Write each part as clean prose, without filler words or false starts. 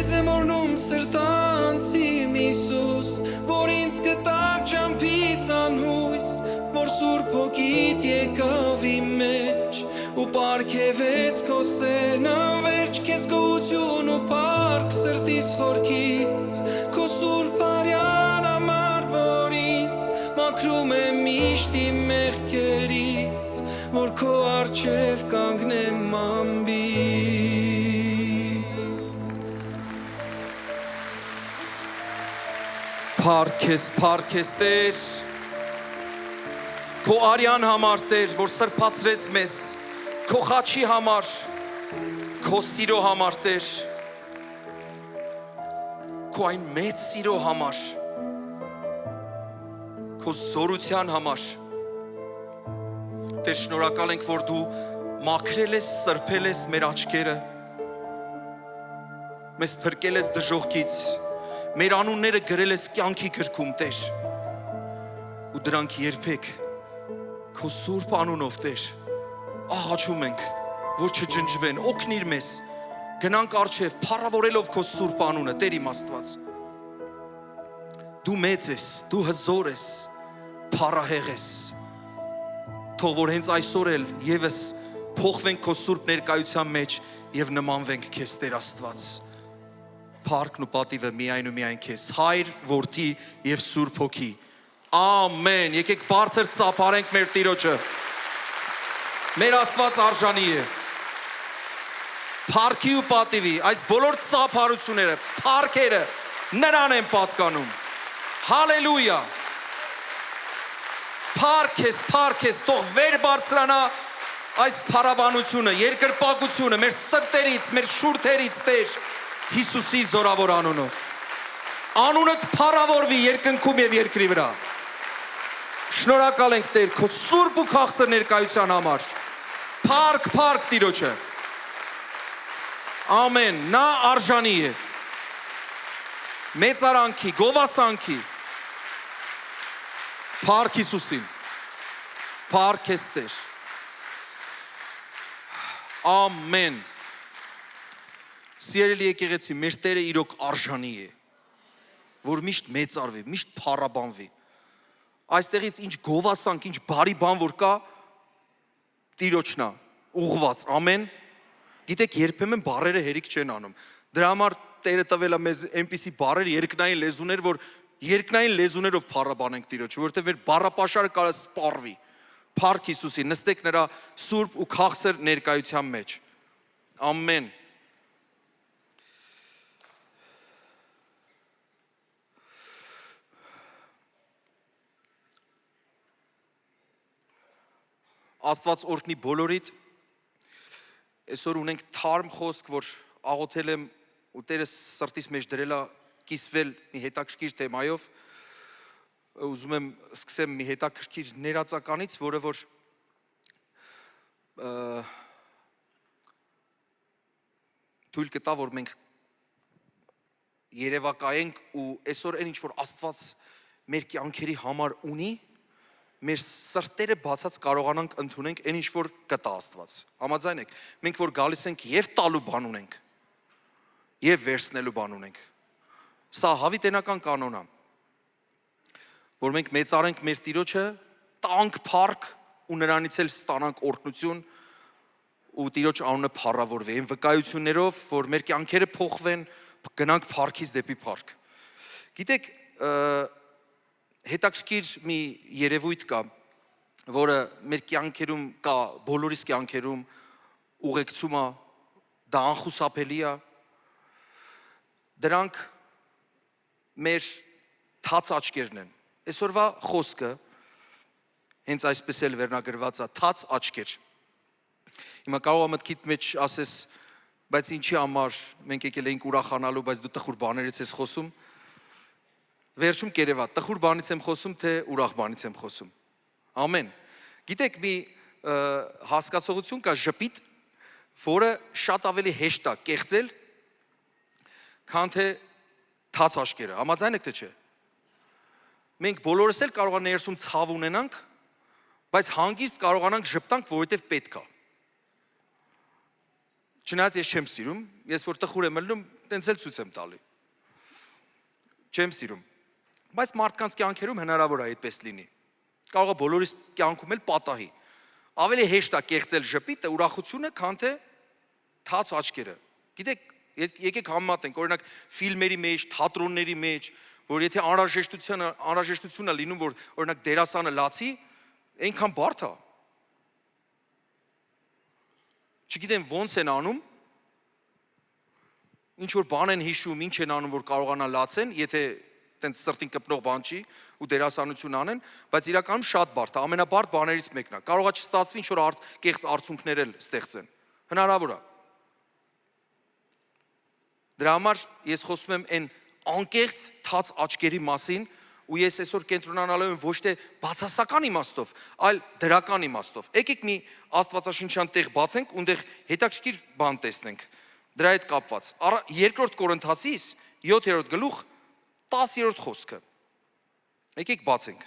Քեզ եմ օրնում սրտանց իմ Հիսուս, որ ինձ կտար ճամփից անհույս, որ Սուրբ Հոգիդ եկավ իմ մեջ ու պարգևեց քո սերն անվերջ, քեզ գոհություն ու պարկ սրտիս խորքից, քո Սուրբ արյան համար, որ ինձ մաքրում է միշտ իմ մեղքերից, որ քո առջև կանգնեմ ամբից։ Փառքես Տեր, քո արյան համար Տեր, որ սրբացրեց մեզ, քո խաչի համար, քո սիրո համար Տեր, քո այն մեծ սիրո համար, քո զորության համար, Տեր, շնորհակալ ենք, որ դու մաքրել ես, սրբել ես մեր աչքերը, մեզ փրկել ես դժոխքից, մեր անունները գրել ես կյանքի գրքում, Տեր, ու դրանք երբեք քո սուրբ անունով, Տեր, աղաչում ենք, որ չջնջվեն, օգնիր մեզ, գնանք առջև, փառավորելով քո սուրբ անունը, Տեր իմ Աստված։ Դու մեծ ես, դու հզոր ես, փառահեղ ես։ Թող որ հենց այսօր էլ եւս փոխվենք քո սուրբ ներկայության մեջ եւ նմանվենք քեզ, Տեր Աստված։ Փառքն ու պատիվը միայն ու միայն քեզ, Հայր, Որդի եւ Սուրբ Հոգի։ Ամեն։ Եկեք բարձր ծափարենք մեր Տիրոջը։ Մեր Աստված արժանի է։ Փառքի ու պատիվի, այս բոլոր ծափարությունները, փառքերը նրան են պատկանում։ Հալելույա։ Փառքես, թող վեր բարձրանա այս փառաբանությունը, երկրպագությունը մեր սրտերից, մեր շուրթերից, Տեր, Հիսուսի զորավոր անունով։ Անունդ փառավորվի երկնքում եւ երկրի վրա։ Շնորհակալ ենք, Տեր, քո սուրբ ու քաղցր ներկայության համար։ Փառք Տիրոջը։ Ամեն, նա արժանի է։ Մեծարանքի, գովասանքի։ Փառք Հիսուսին։ Փառք ես, Տեր։ Ամեն։ Սիրելի եկեղեցի, մեր Տերը իրոք արժանի է, որ միշտ մեծարվի, միշտ փառաբանվի։ Այստեղից ինչ գովասանք, ինչ բարի բան որ կա, Տիրոջն է ուղղված, ամեն։ Գիտեք, երբեմն բառերը հերիք չեն անում։ Դրա համար Տերը տվել է մեզ այնպիսի բառեր, երկնային լեզուներ, որ երկնային լեզուներով փառաբանենք Տիրոջը, որովհետև մեր բառապաշարը կարա սպառվի։ Փառք Հիսուսի, նստեք նրա սուրբ ու քաղցր ներկայության մեջ։ Ամեն։ Աստված օրհնի բոլորիդ։ Այսօր ունենք թարմ խոսք, որ աղոթել եմ ու Տերը սրտիս մեջ դրել է կիսվել մի հետաքրքիր թեմայով։ Ուզում եմ սկսեմ մի հետաքրքիր ներածականից, որը որ թույլ կտա, որ մենք երևակայենք ու այսօր այն ինչ որ Աստված մեր կյանքերի համար ունի, մեր սրտերը բացած կարողանանք ընդունենք այն ինչ որ կտա Աստված։ Համաձայն եք, մենք որ գալիս ենք եւ տալու բան ունենք, եւ վերցնելու բան ունենք։ Սա հավիտենական կանոն է, որ մենք մեծարենք մեր Տիրոջը, տանք փառք ու նրանից էլ ստանանք օրհնություն ու Տիրոջ անունը փառավորվի, այն վկայություններով, որ մեր կյանքերը փոխվեն, գնանք փառքից դեպի փառք։ Գիտեք, հետաքրքիր մի երևույթ կա, որը մեր կյանքերում կա, բոլորիս կյանքերում ուղեկցում է, դա անխուսափելի է։ Դրանք մեր թաց աչքերն են։ Այսօրվա խոսքը հենց այսպես էլ վերնագրված է, թաց աչքեր։ Հիմա կարող է մտքիդ մեջ ասես, բայց ինչի համար մենք եկել էինք ուրախանալու, բայց դու տխուր բաներից ես խոսում։ Վերջում կերևա, տխուր բանից եմ խոսում, թե ուրախ բանից եմ խոսում։ Ամեն։ Գիտեք, մի հասկացողություն կա ժպիտ, որը շատ ավելի հեշտ է կեղծել, քան թե թաց աչքերը։ Համաձայն եք թե չէ։ Մենք բոլորս էլ կարող ենք ներսում ցավ ունենանք, բայց հանգիստ կարողանանք ժպտանք, որովհետև պետք է։ Չնայած ես չեմ սիրում, ես որ տխուր եմ ելնում, տենց էլ ցույց եմ տալի։ Չեմ սիրում։ Բայց մարդկանց կյանքերում հնարավոր է այդպես լինի։ Կարող է բոլորիս կյանքում էլ պատահի։ Ավելի հեշտ է կեղծել ժպիտը, ուրախությունը, քան թե թաց աչքերը։ Գիտեք, եկեք համեմատենք, օրինակ ֆիլմերի մեջ, թատրոնների մեջ, որ եթե անհրաժեշտություն է լինում, որ օրինակ դերասանը լացի, այնքան բարդ է։ Չգիտեմ ոնց են անում, ինչ որ բան են հիշում, ինչ են անում, որ կարողանա լացեն, եթե տենց սրտին կպնող բան չի ու դերասանություն անեն, բայց իրականում շատ բարդ է, ամենաբարդ բաներից մեկն է։ Կարող է չստացվի ինչ որ կեղծ արցունքներ էլ ստեղծեն։ Հնարավոր է։ Դրա համար ես խոսում եմ այն անկեղծ թաց աչքերի մասին, ու ես այսօր կենտրոնանալու եմ ոչ թե բացասական իմաստով, այլ դրական իմաստով։ Եկեք մի աստվածաշնչյան տեղ բացենք, ունդեղ հետաքրքիր բան տեսնենք։ Դրա հետ կապված։ Երկրորդ Կորինթացիս 7-րդ գլուխ 10-րդ խոսքը։ Եկեք բացենք։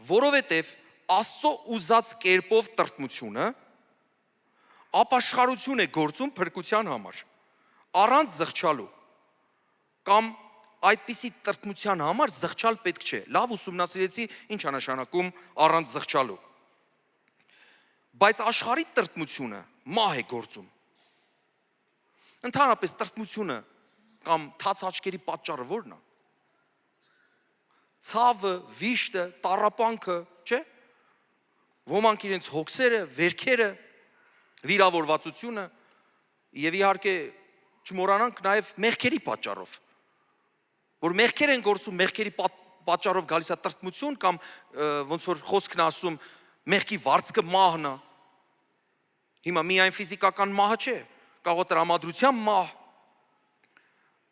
Որովհետև Աստծո ուզած կերպով տրտմությունը ապաշխարություն է գործում փրկության համար, առանց զղջալու, կամ այդպիսի տրտմության համար զղջալ պետք չէ։ Լավ ուսումնասիրեցի, ինչ է նշանակում առանց զղջալու։ Բայց աշխարհի տրտմությունը մահ է գործում։ Ընդհանրապես տրտմությունը կամ թաց աչքերի պատճառը ո՞րն է։ Ցավը, վիշտը, տառապանքը, չէ՞։ Ոմանք իրենց հոգսերը, վերքերը, վիրավորվածությունը եւ իհարկե չմոռանանք նաեւ մեղքերի պատճառով, որ մեղքեր են գործում, մեղքերի պատճառով գալիս է տրտմություն կամ ոնց որ խոսքն ասում մեղքի վարձքը մահն է։ Հիմա միայն ֆիզիկական մահը չէ, կարող է տրամադրության մահ,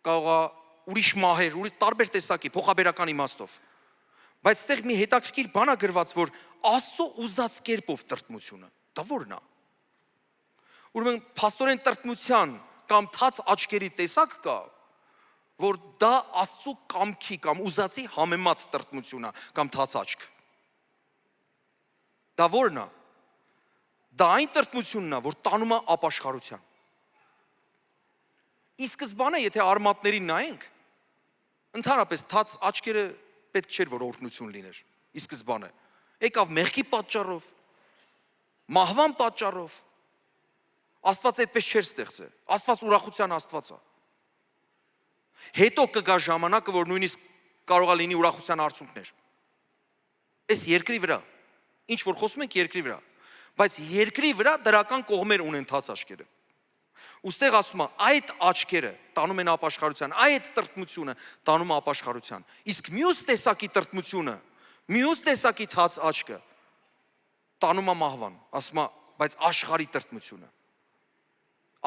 կարող է ուրիշ մահեր, ուրիշ տարբեր տեսակի փոխաբերական իմաստով։ Բայց այդտեղ մի հետաքրքիր բան է գրված, որ Աստծո ուզած կերպով տրտմությունը, դա ո՞րն է։ Ուրեմն փաստորեն տրտմության կամ թաց աչքերի տեսակ կա, որ դա Աստծո կամքի կամ ուզածի համեմատ տրտմություն է կամ թաց աչք։ Դա ո՞րն է։ Դա այն տրտմությունն է, որ տանում է ապաշխարության։ Ի սկզբանե, եթե արմատներին նայենք, ընդհանրապես թաց աչքերը պետք չէր, որ օրհնություն լիներ։ Ի սկզբանե եկավ մեղքի պատճառով, մահվան պատճառով։ Աստված այդպես չէր ստեղծել։ Աստված ուրախության Աստված է։ Հետո կգա ժամանակը, որ նույնիսկ կարող է լինի ուրախության արցունքներ։ Այս երկրի վրա, ինչ որ խոսում ենք երկրի վրա, բայց երկրի վրա դրական կողմեր ունեն թաց աչքերը։ Ոստեղ ասում է, այդ աչքերը տանում են ապաշխարության, այդ տրտմությունը տանում է ապաշխարության։ Իսկ մյուս տեսակի տրտմությունը, մյուս տեսակի թաց աչքը տանում է մահվան, ասում է, բայց աշխարհի տրտմությունը։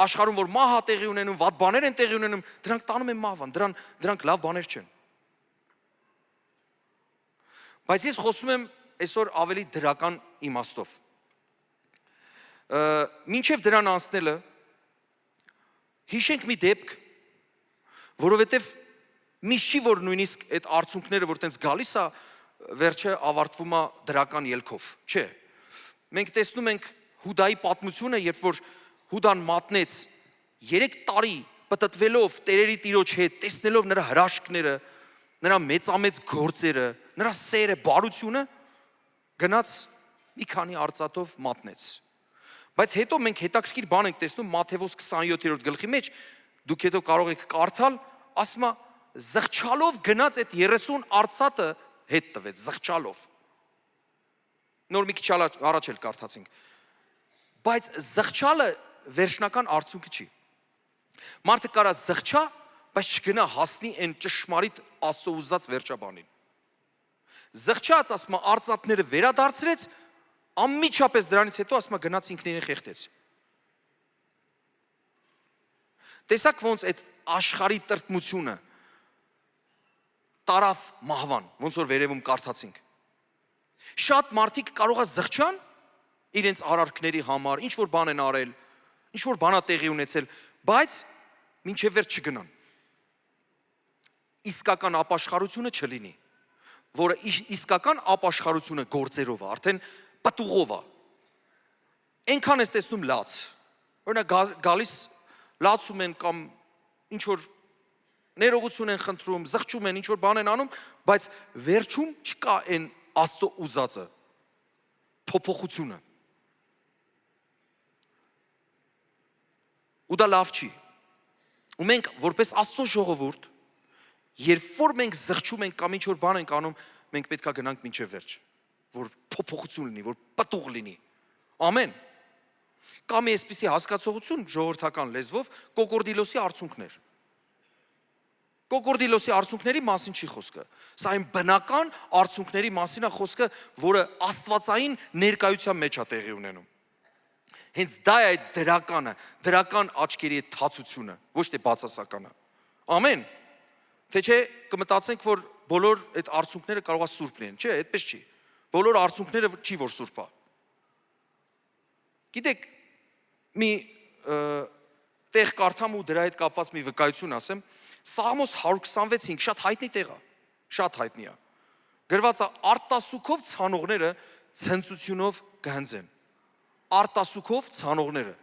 Աշխարհում որ մահ է տեղի ունենում, վատ բաներ են տեղի ունենում, դրանք տանում են մահվան, դրանք լավ բաներ չեն։ Բայց ես խոսում եմ այսօր ավելի դրական իմաստով։ Մինչև դրան անցնելը հիշենք մի դեպք, որովհետև միշտ չի որ նույնիսկ այդ արցունքները որ տենց գալիս է, վերջը ավարտվում է դրական ելքով, չէ։ Մենք տեսնում ենք Հուդայի պատմությունը, երբ որ Հուդան մատնեց 3 տարի պտտվելով տերերի տիրոջ հետ, տեսնելով նրա հրաշքները, նրա մեծամեծ գործերը, նրա սերը, բարությունը, գնաց մի քանի արծաթով մատնեց։ Բայց հետո մենք հետաքրքիր բան ենք տեսնում Մատթեոս 27-րդ գլխի մեջ, դուք հետո կարող եք կարդալ, ասում է զղջալով գնաց այդ 30 արծաթը հետ տվեց, զղջալով։ Նոր մի քիչ առաջ էլ կարդացինք։ Բայց զղջալը վերջնական արդյունքը չի։ Մարդը կարա զղջա, բայց չգնա հասնի այն ճշմարիտ Աստծո ուզած վերջաբանին։ Զղջաց, ասում է, արծաթները վերադարձրեց, անմիջապես դրանից հետո ասում է գնաց ինքն իրեն խեղդեց։ Տեսակ ոնց այդ աշխարհի տրտմությունը տարավ մահվան, ոնց որ վերևում կարդացինք։ Շատ մարդիկ կարող է զղջան իրենց արարքների համար, ինչ որ բան են արել, ինչ որ բան է տեղի ունեցել, բայց մինչև վերջ չգնան։ Իսկական ապաշխարությունը չլինի, որը իսկական ապաշխարությունը գործերով է, արդեն պտուղով է։ այնքան ես տեսնում լաց։ Օրինակ գալիս լացում են կամ ինչ որ ներողություն են խնդրում, զղջում են, ինչ որ բան են անում, բայց վերջում չկա այն Աստծո ուզածը, փոփոխությունը։ Ու դա լավ չի։ Ու մենք որպես Աստծո ժողովուրդ, երբ որ մենք զղջում ենք կամ ինչ որ բան ենք անում, մենք պետք է գնանք մինչև վերջ, որ փոփոխություն լինի, որ պտուղ լինի։ Ամեն։ Կամ մի այսպիսի հասկացողություն ժողովրդական լեզվով կոկորդիլոսի արցունքներ։ Կոկորդիլոսի արցունքների մասին չի խոսքը։ Սա այն բնական արցունքների մասին է խոսքը, որը աստվածային ներկայության մեջ է տեղի ունենում։ Հենց դա է այդ դրականը, դրական աչքերի այդ թացությունը, ոչ թե բացասականը։ Ամեն։ Թե չէ կմտածենք, որ բոլոր այդ արցունքները կարող է սուրբ լինեն, չէ, այդպես չի։ Բոլոր արցունքները չի որ սուրբ է։ Գիտեք, մի տեղ կարդամ ու դրա հետ կապված մի վկայություն ասեմ, Սաղմոս 126:5 շատ հայտնի տեղ է, շատ հայտնի է։ Գրված է արտասուքով ցանողները ցնծությունով կհնձեն։ Արտասուքով ցանողները։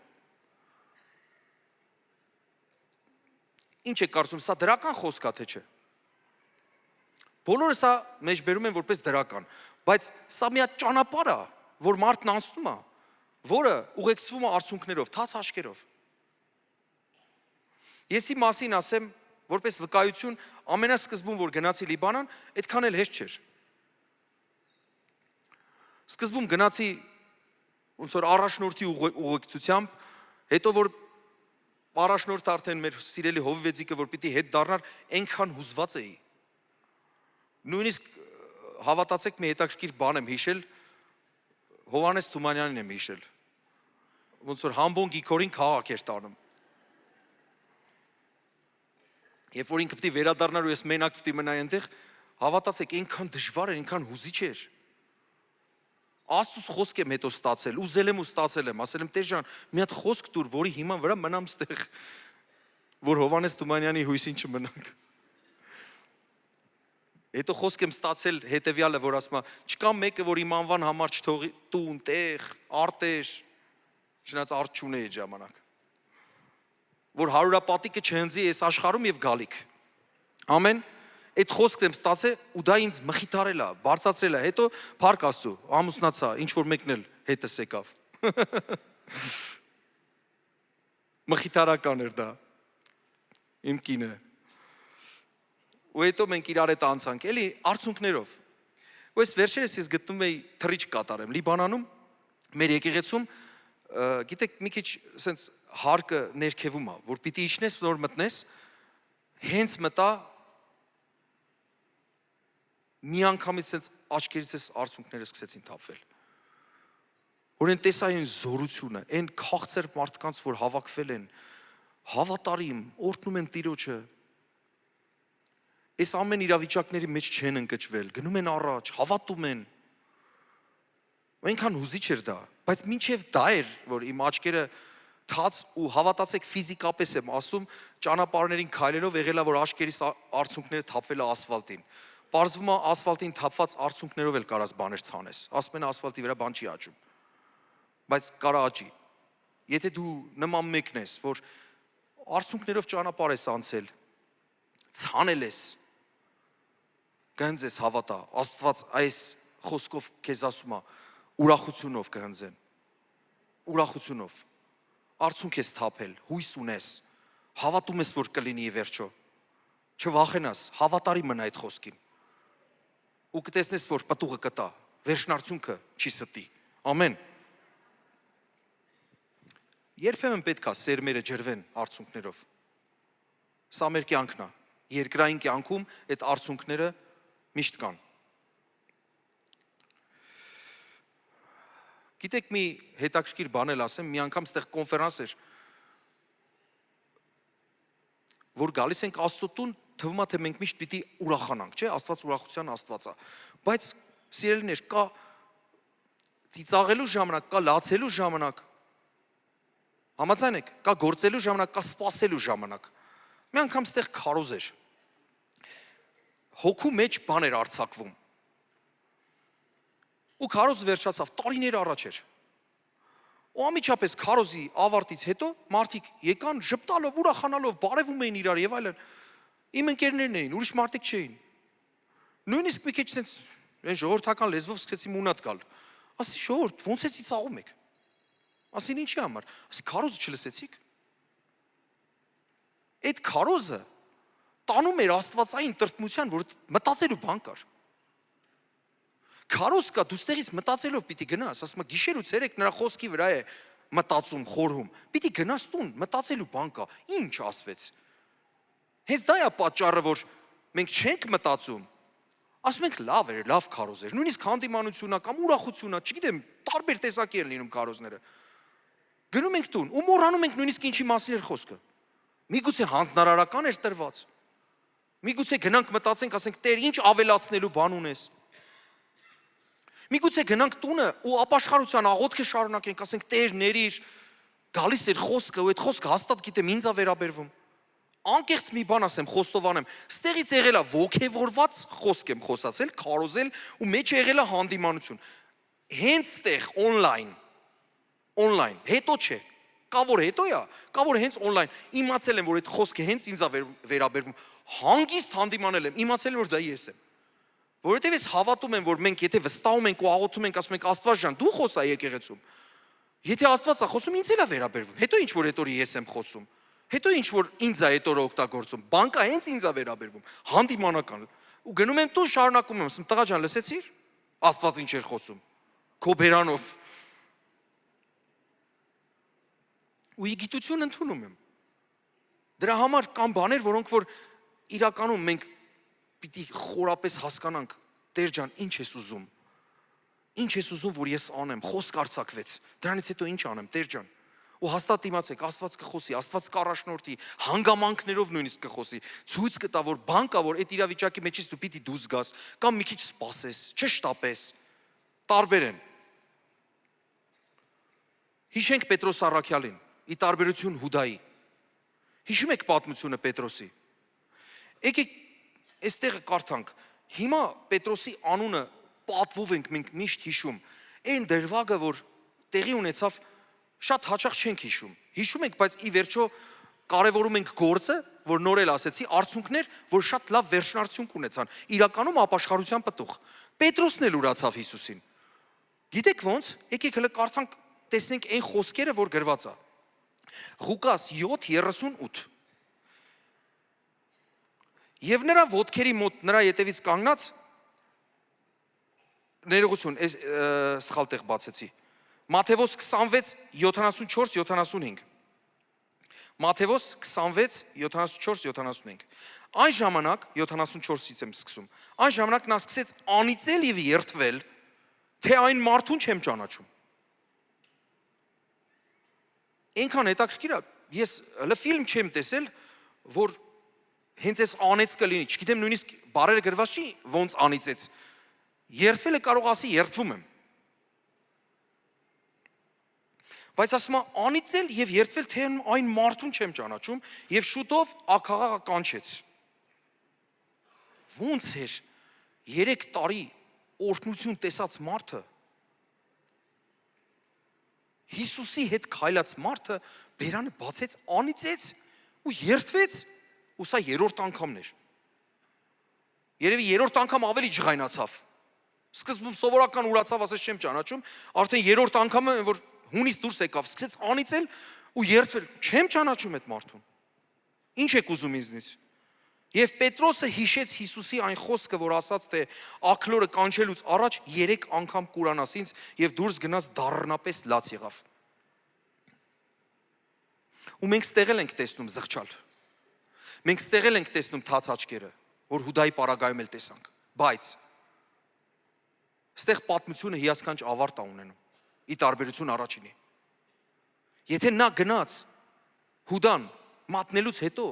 Ինչ է կարծում, սա դրական խոսք է, թե չէ։ Բոլորը սա մեջ բերում են որպես դրական, բայց սա մի հատ ճանապարհ է, որ մարդն անցնում է, որը ուղեկցվում է արցունքներով, թաց աչքերով։ Եսի մասին ասեմ, որպես վկայություն, ամենասկզբում, որ գնացի Լիբանան, այդքան էլ հեշտ չէր։ Սկզբում գնացի ոնց որ առաջնորդի ուղեկցությամբ, հետո որ առաջնորդը արդեն մեր սիրելի Հովիվեձիկը, որ պիտի հետ դառնար, այնքան հուզված էի։ Նույնիսկ հավատացեք, մի հետաքրքիր բան եմ հիշել, Հովհաննես Թումանյանին եմ հիշել։ Ոնց որ Համբոն Գիքորին քաղաք էր տանում։ Երբ որ ինքը պիտի վերադառնար ու ես մենակ պիտի մնայի այնտեղ, հավատացեք, այնքան դժվար էր, այնքան հուզիչ էր։ Աստծուց խոսք եմ հետո ստացել, ուզել եմ ու ստացել եմ, ասել եմ Տեր ջան, մի հատ խոսք տուր, որի հիման վրա մնամ ստեղ, որ Հովհաննես Թումանյանի հույսին չմնանք։ Հետո խոսք եմ ստացել հետևյալը, որ ասում է, չկա մեկը, որ իմ անվան համար չթողի տուն, տեղ, արտեր, չնայած արդ չունեի այդ ժամանակ, որ հարուրապատիկը չհնձի այս աշխարհում եւ գալիք։ Ամեն, այդ խոսքն եմ ստացել ու դա ինձ մխիթարել է, բարձրացրել է, հետո փառք Աստծո, ամուսնացա, ինչ որ մեկն էլ հետս եկավ։ Մխիթարական էր դա։ Իմ կինը։ Ու հետո մենք իրար հետ անցանք, էլի արցունքներով։ Ու այս վերջերս ես գտնում էի թռիչ կատարեմ Լիբանանում, մեր եկեղեցում, գիտեք, մի քիչ սենց հարկը ներքևում է, որ պիտի իջնես, որ մտնես, հենց մտա մի անգամից սենց աչքերից ես արցունքները սկսեցին թափվել։ Որ են տեսա այն զորությունը, այն քաղցր մարդկանց, որ հավաքվել են, հավատարիմ, օրհնում են Տիրոջը, այս ամեն իրավիճակների մեջ չեն ընկճվել, գնում են առաջ, հավատում են։ Այնքան հուզիչ էր դա, բայց մինչև դա էր, որ իմ աչքերը թաց ու հավատացեք ֆիզիկապես եմ ասում, ճանապարհներին քայլելով եղել է, որ աչքերիս արցունքները թափվել է ասֆալտին։ Պարզվում է ասֆալտին թափված արցունքներով էլ կարաս բաներ ցանես։ Ասում են ասֆալտի վրա բան չի աճում։ Բայց կարա աճի։ Եթե դու նման մեկն ես, որ արցունքներով ճանապարհ ես անցել, ցանել ես, կհնձես հավատա, Աստված այս խոսքով քեզ ասում է, ուրախությունով կհնձեն, ուրախությունով, արցունք ես թափել, հույս ունես, հավատում ես, որ կլինի վերջո, չվախենաս, հավատարիմ մնա այդ խոսքին, ու կտեսնես, որ պտուղը կտա, վերջնարցունքը չի ստի, ամեն։ Երբեմն պետք է սերմերը ջրվեն արցունքներով, սա մեր կյանքն է, երկրային կյանքում այդ արցունքները միշտ կան։ Գիտեք, մի հետաքրքիր բան էլ ասեմ, մի անգամ ստեղ կոնֆերանս էր, որ գալիս ենք Աստծո տուն, թվում է թե մենք միշտ պիտի ուրախանանք, չէ՞, Աստված ուրախության Աստված է։ Բայց սիրելիներ, կա ծիծաղելու ժամանակ, կա լացելու ժամանակ։ Համաձայն եք, կա գործելու ժամանակ, կա սպասելու ժամանակ։ Մի անգամ ստեղ քարոզ էր։ Հոգու մեջ բան էր արձակվում։ Ու քարոզը վերջացավ, տարիներ առաջ էր։ Ու ամիջապես քարոզի ավարտից հետո մարդիկ եկան ժպտալով, ուրախանալով, բարևում էին իրար եւ այլն։ Իմ ընկերներն էին, ուրիշ մարդիկ չէին։ Նույնիսկ մի քիչ sense այն ժողովրդական լեզվով սկսեցի մունատ գալ։ Ասի ժողովուրդ, ո՞նց էսի ծաղում եք։ Ասին ինչի համար։ Ասի քարոզը չլսեցիք։ Այդ քարոզը տանում էր աստվածային տրտմության, որ մտածելու բան կար։ Քարոզ կա, դու ստեղից մտածելով պիտի գնաս, ասում եմ գիշեր ու ցերեկ նրա խոսքի վրա է մտածում, խորհում։ Պիտի գնաս տուն, մտածելու բան կա։ Ինչ ասվեց։ Հենց դա է պատճառը, որ մենք չենք մտածում։ Ասում ենք լավ էր, լավ քարոզ էր։ Նույնիսկ հանդիմանությունա կամ ուրախությունա, չգիտեմ, տարբեր տեսակի են լինում քարոզները։ Գնում ենք տուն ու մոռանում ենք նույնիսկ ինչի մասին էր խոսքը։ Միգուցե հանձնարարական էր տրված։ Միգուցե գնանք մտածենք, ասենք Տեր, ինչ ավելացնելու բան ունես։ Միգուցե գնանք տունը ու ապաշխարության աղոթքը շարունակենք, ասենք Տեր ներիր, գալիս էր խոսքը, ու այդ խոսքը հաստատ գիտեմ ինձ է վերաբերվում։ Անկեղծ մի բան ասեմ, խոստովանեմ, ստեղից եղել է ոգևորված խոսք եմ խոսացել, քարոզել ու մեջ եղել է հանդիմանություն։ Հենց ստեղ on-line, հետո չէ։ Կա որ հետո է, կա որ հենց on-line իմացել եմ, որ այդ խոսքը հենց ինձ է վերաբերվում։ Հանգիստ հանդիմանել եմ, իմացել եմ, որ դա ես եմ։ Որովհետև ես հավատում եմ, որ մենք եթե վստահում ենք ու աղոթում ենք, ասում ենք Աստված ջան, դու խոսա եկեղեցում։ Եթե Աստված է խոսում, ինձ էլ է վերաբերվում։ Հետո ինչ որ այդ օրը ես եմ խոսում։ Հետո ինչ որ ինձ է այդ օրը օգտագործում։ Բանկա հենց ինձ է վերաբերվում։ Հանդիմանական։ Ու գնում եմ տուն շարունակում եմ, ասում տղա ջան, լսեցիր։ Աստված ինչ էր խոսում։ Քո բերանով։ Ու գիտություն ընդունում եմ։ Դրա համար կան բաներ, որոնք որ իրականում մենք պիտի խորապես հասկանանք, Տեր ջան, ինչ ես ուզում։ Ինչ ես ուզում, որ ես անեմ, խոսք արձակվեց։ Դրանից հետո ինչ անեմ, Տեր ջան։ Ու հաստատ իմացեք, Աստված կխոսի, Աստված կառաջնորդի, հանգամանքներով նույնիսկ կխոսի։ Ցույց կտա, որ բան կա, որ այդ իրավիճակի մեջից դու պիտի դուրս գաս, կամ մի քիչ սպասես, չշտապես։ Տարբեր են։ Հիշենք Պետրոս առաքյալին, ի տարբերություն Հուդայի։ Հիշում եք պատմությունը Պետրոսի։ Եկեք այստեղ կարդանք։ Հիմա Պետրոսի անունը պատվով ենք մենք միշտ հիշում։ Այն դրվագը, որ տեղի ունեցավ, շատ հաճախ չենք հիշում։ Հիշում ենք, բայց ի վերջո կարևորում ենք գործը, որ նոր էլ ասեցի, արդյունքներ, որ շատ լավ վերջնարդյունք ունեցան։ Իրականում ապաշխարության պտուղ։ Պետրոսն էլ ուրացավ Հիսուսին։ Գիտեք ոնց։ Եկեք հələ կարդանք, տեսնենք այն խոսքերը, որ գրված է։ Ղուկաս 7:38 Եվ նրա ոտքերի մոտ նրա ետևից կանգնած ներողություն, սխալ տեղ բացեցի։ Մատթեոս 26:74-75 Մատթեոս 26:74-75 Այն ժամանակ 74-ից եմ սկսում։ Այն ժամանակ նա սկսեց անիծել եւ երդվել, թե այն մարդուն չեմ ճանաչում։ Այնքան հետաքրքիր է, ես հələ ֆիլմ չեմ տեսել, որ հենց այս անեց կլինի, չգիտեմ նույնիսկ բարերը գրված չի, ոնց անիծեց։ Երդվել է կարող ասի, երդվում եմ։ Բայց ասում է անիծել եւ երդվել, թե այն մարդուն չեմ ճանաչում եւ շուտով ակաղաղ կանչեց։ Ոնց էր 3 տարի օրհնություն տեսած մարդը Հիսուսի հետ քայլած մարդը բերանը բացեց, անիծեց ու երդվեց, ու սա երրորդ անգամն էր։ Երևի երրորդ անգամ ավելի ջղայնացավ։ Սկզբում սովորական ուրացավ, ասեց չեմ ճանաչում, արդեն երրորդ անգամը որ հունից դուրս եկավ, սկսեց անիծել ու երդվել, չեմ ճանաչում այդ մարդուն։ Ինչ եք ուզում ինձնից։ Եվ Պետրոսը հիշեց Հիսուսի այն խոսքը, որ ասաց, թե աքլորը կանչելուց առաջ 3 անգամ կուրանաս ինձ եւ դուրս գնաց դառնապես լաց եղավ։ Ու մենք ստեղել ենք տեսնում զղջալ։ Մենք ստեղել ենք տեսնում թաց աչքերը, որ Հուդայի պարագայում էլ տեսանք, բայց ստեղ պատմությունը հիասքանչ ավարտ է ունենում, ի տարբերություն առաջինի։ Եթե նա գնաց Հուդան մատնելուց հետո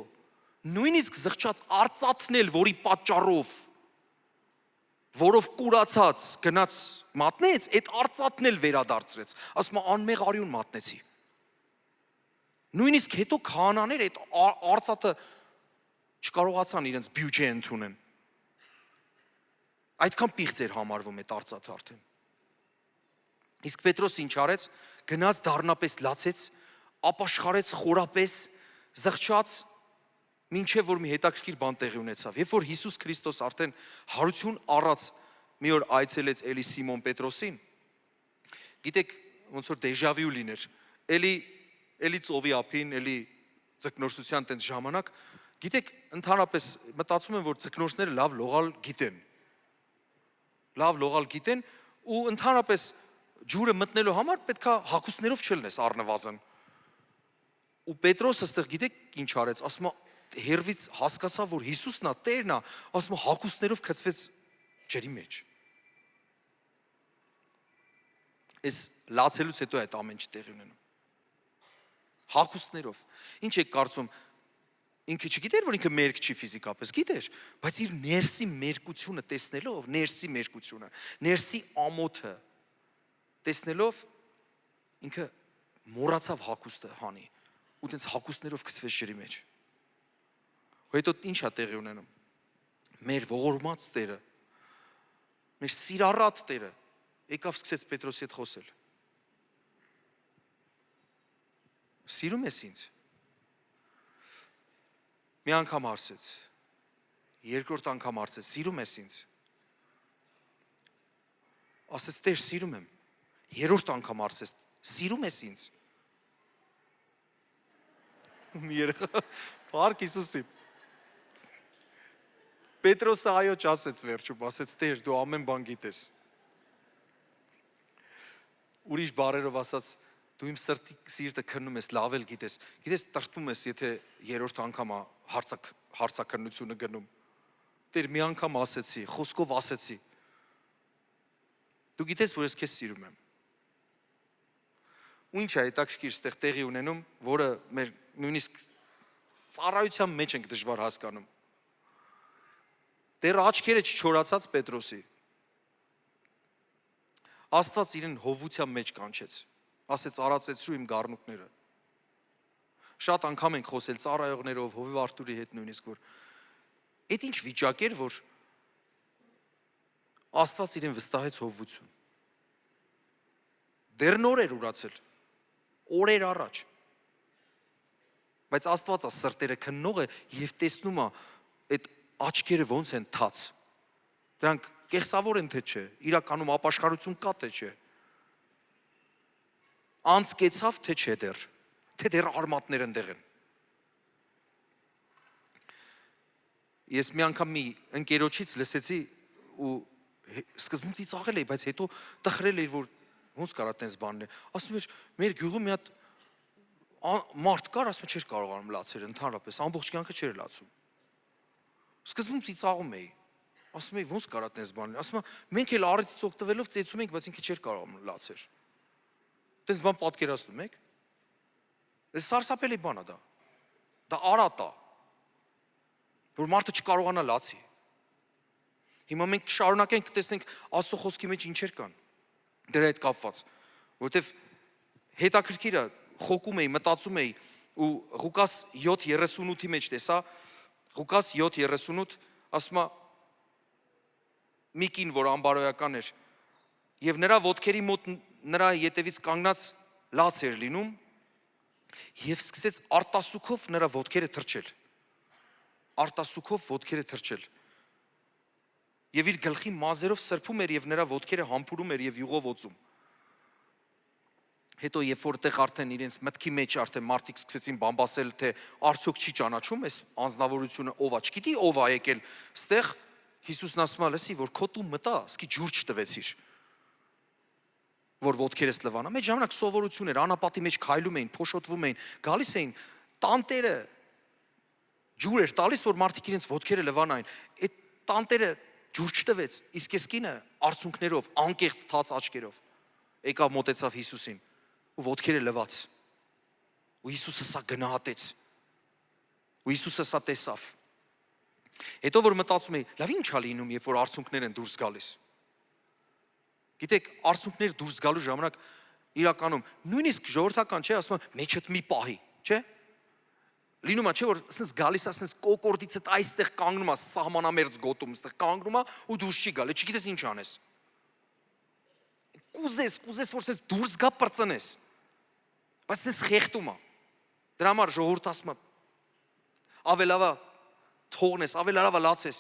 նույնիսկ զղջաց արծաթնել, որի պատճառով, որով կուրացած գնաց մատնեց, այդ արծաթն էլ վերադարձրեց, ասում է անմեղ արյուն մատնեցի։ Նույնիսկ հետո քահանաներ այդ արծաթը չկարողացան իրենց բյուջե ընդունեն։ Այդքան պիղծ էր համարվում այդ արծաթը արդեն։ Իսկ Պետրոս ինչ արեց, գնաց դառնապես լացեց, ապաշխարեց խորապես, զղջաց, մինչև որ մի հետաքրքիր բան տեղի ունեցավ։ Երբ որ Հիսուս Քրիստոս արդեն հարություն առած մի օր այցելեց էլի Սիմոն Պետրոսին, գիտեք, ոնց որ դեժավյու լիներ, էլի ծովի ափին, էլի ձկնորսության տենց ժամանակ, գիտեք, ընդհանրապես մտածում եմ, որ ձկնորսները լավ լողալ գիտեն ու ընդհանրապես ջուրը մտնելու համար պետքա հագուստներով չլնես առնվազն։ Ու Պետրոսը ստեղ գիտեք ինչ արեց, ասում է հերվից հասկացավ, որ Հիսուսն է, Տերն է, ասում է հագուստներով գցվեց ջրի մեջ։ Այս լացելուց հետո այդ ամեն ինչ տեղի ունենում։ Հագուստներով։ Ինչ եք կարծում, ինքը չգիտեր, որ ինքը մերկ չի ֆիզիկապես, գիտեր, բայց իր ներսի մերկությունը տեսնելով, ներսի ամոթը տեսնելով, ինքը մոռացավ հագուստը հանի, ու տենց հագուստներով գցվեց ջրի մեջ։ Հետո ինչ է տեղի ունենում։ Մեր ողորմած Տերը, մեր սիրառատ Տերը եկավ սկսեց Պետրոսի հետ խոսել։ Սիրում ես ինձ։ Մի անգամ հարցեց, երկրորդ անգամ հարցեց, սիրում ես ինձ։ Ասեց, Տեր, սիրում եմ։ Երրորդ անգամ հարցեց, սիրում ես ինձ։ Երեխա, փառք Հիսուսին։ Պետրոսը այո չասեց վերջում, ասեց, Տեր, դու ամեն բան գիտես։ Ուրիշ բառերով ասած, դու իմ սիրտը քննում ես, լավ էլ գիտես։ Գիտես, տրտում ես, եթե երրորդ անգամ հարցաքննությունը գնում։ Տեր, մի անգամ ասեցի, խոսքով ասեցի։ Դու գիտես, որ ես քեզ սիրում եմ։ Ու ինչ է հետաքրքիր ստեղ տեղի ունենում, որը մեր նույնիսկ ծառայության մեջ ենք դժվար հասկանում։ Դեռ աչքերը չչորացած Պետրոսի։ Աստված իրեն հովության մեջ կանչեց, ասեց արածեցրու իմ գառնուկները։ Շատ անգամ ենք խոսել ծառայողներով, Հովիվ Արթուրի հետ նույնիսկ, որ այդ ինչ վիճակ էր, որ Աստված իրեն վստահեց հովություն։ Դեռ նոր էր ուրացել, օրեր առաջ։ Բայց Աստվածը սրտերը քննող է և տեսնում է այդ աչքերը ոնց են թաց։ Դրանք կեղծավոր են թե չէ, իրականում ապաշխարություն կա թե չէ։ Անցկեցավ թե չէ դեռ, թե դեռ արմատներ ընդեղ են։ Ես մի անգամ մի ընկերոջից լսեցի ու սկզբում ծիծաղել էի, բայց հետո տխրել էի, որ ոնց կարա տենց բանն է։ Ասում էր, մեր գյուղում մի հատ մարդ կար, ասում չէր կարողանում լացել ընդհանրապես, ամբողջ կյանքը չէր լացում։ Սկզբում ծիծաղում էի, ասում էի, ոնց կարա տենց բան լինի, ասում եմ, մենք էլ առիթից օգտվելով ծեծում ենք, բայց ինքը չէր կարողանում լացել։ Տենց բան պատկերացնում եք։ Այս սարսափելի բան է դա։ Դա արատ է, որ մարդը չկարողանա լացի։ Հիմա մենք շարունակենք տեսնենք Աստծո խոսքի մեջ ինչեր կան դրա հետ կապված, որովհետև հետաքրքիր է, խոկում էի, մտածում էի ու Ղուկաս 7:38-ի մեջ տեսա, Ղուկաս 7:38 ասում է մի կին, որ անբարոյական էր, եւ նրա ոտքերի մոտ նրա ետևից կանգնած լաց էր լինում եւ սկսեց արտասուքով նրա ոտքերը թրջել։ Արտասուքով ոտքերը թրջել։ Եվ իր գլխի մազերով սրբում էր եւ նրա ոտքերը համբուրում էր եւ յուղով օծում։ Հետո երբ որտեղ արդեն իրենց մտքի մեջ արդեն մարդիկ սկսեցին բամբասել, թե արդյոք չի ճանաչում այս անձնավորությունը ով է, չգիտի ով է եկել, ստեղ Հիսուսն ասում է, լսի, որ քո տուն մտա, սկի ջուր չտվեցիր, որ ոտքերս լվանա։ Մեջ ժամանակ սովորություն էր, անապատի մեջ քայլում էին, փոշոտվում էին, գալիս էին տանտերը ջուր էր տալիս, որ մարդիկ իրենց ոտքերը լվանային։ Այդ տանտերը ջուր չտվեց, իսկ այս կինը արցունքներով, անկեղծ թաց աչքերով եկավ մոտեցավ Հիսուսին ու ոտքերը լվաց։ Ու Հիսուսը սա գնահատեց։ Ու Հիսուսը սա տեսավ։ Հետո որ մտածում էի, լավ ինչ է լինում, երբ որ արցունքներ են դուրս գալիս։ Գիտեք, արցունքներ դուրս գալու ժամանակ իրականում նույնիսկ ժողովրդական չէ, ասում եմ, մեջդ մի պահի, չէ՞։ Լինում է, չէ՞ որ ասես գալիս, ասես կոկորդից այստեղ կանգնում է, սահմանամերձ գոտում, այստեղ կանգնում է ու դուրս չի գալի, չգիտես ինչ անես։ Կուզես, որ ասես դուրս գա պրծնես։ Բայց ես խեղդում է։ Դրա համար ժողովուրդ ասում է ավելավա թողնես, ավելավա լացես։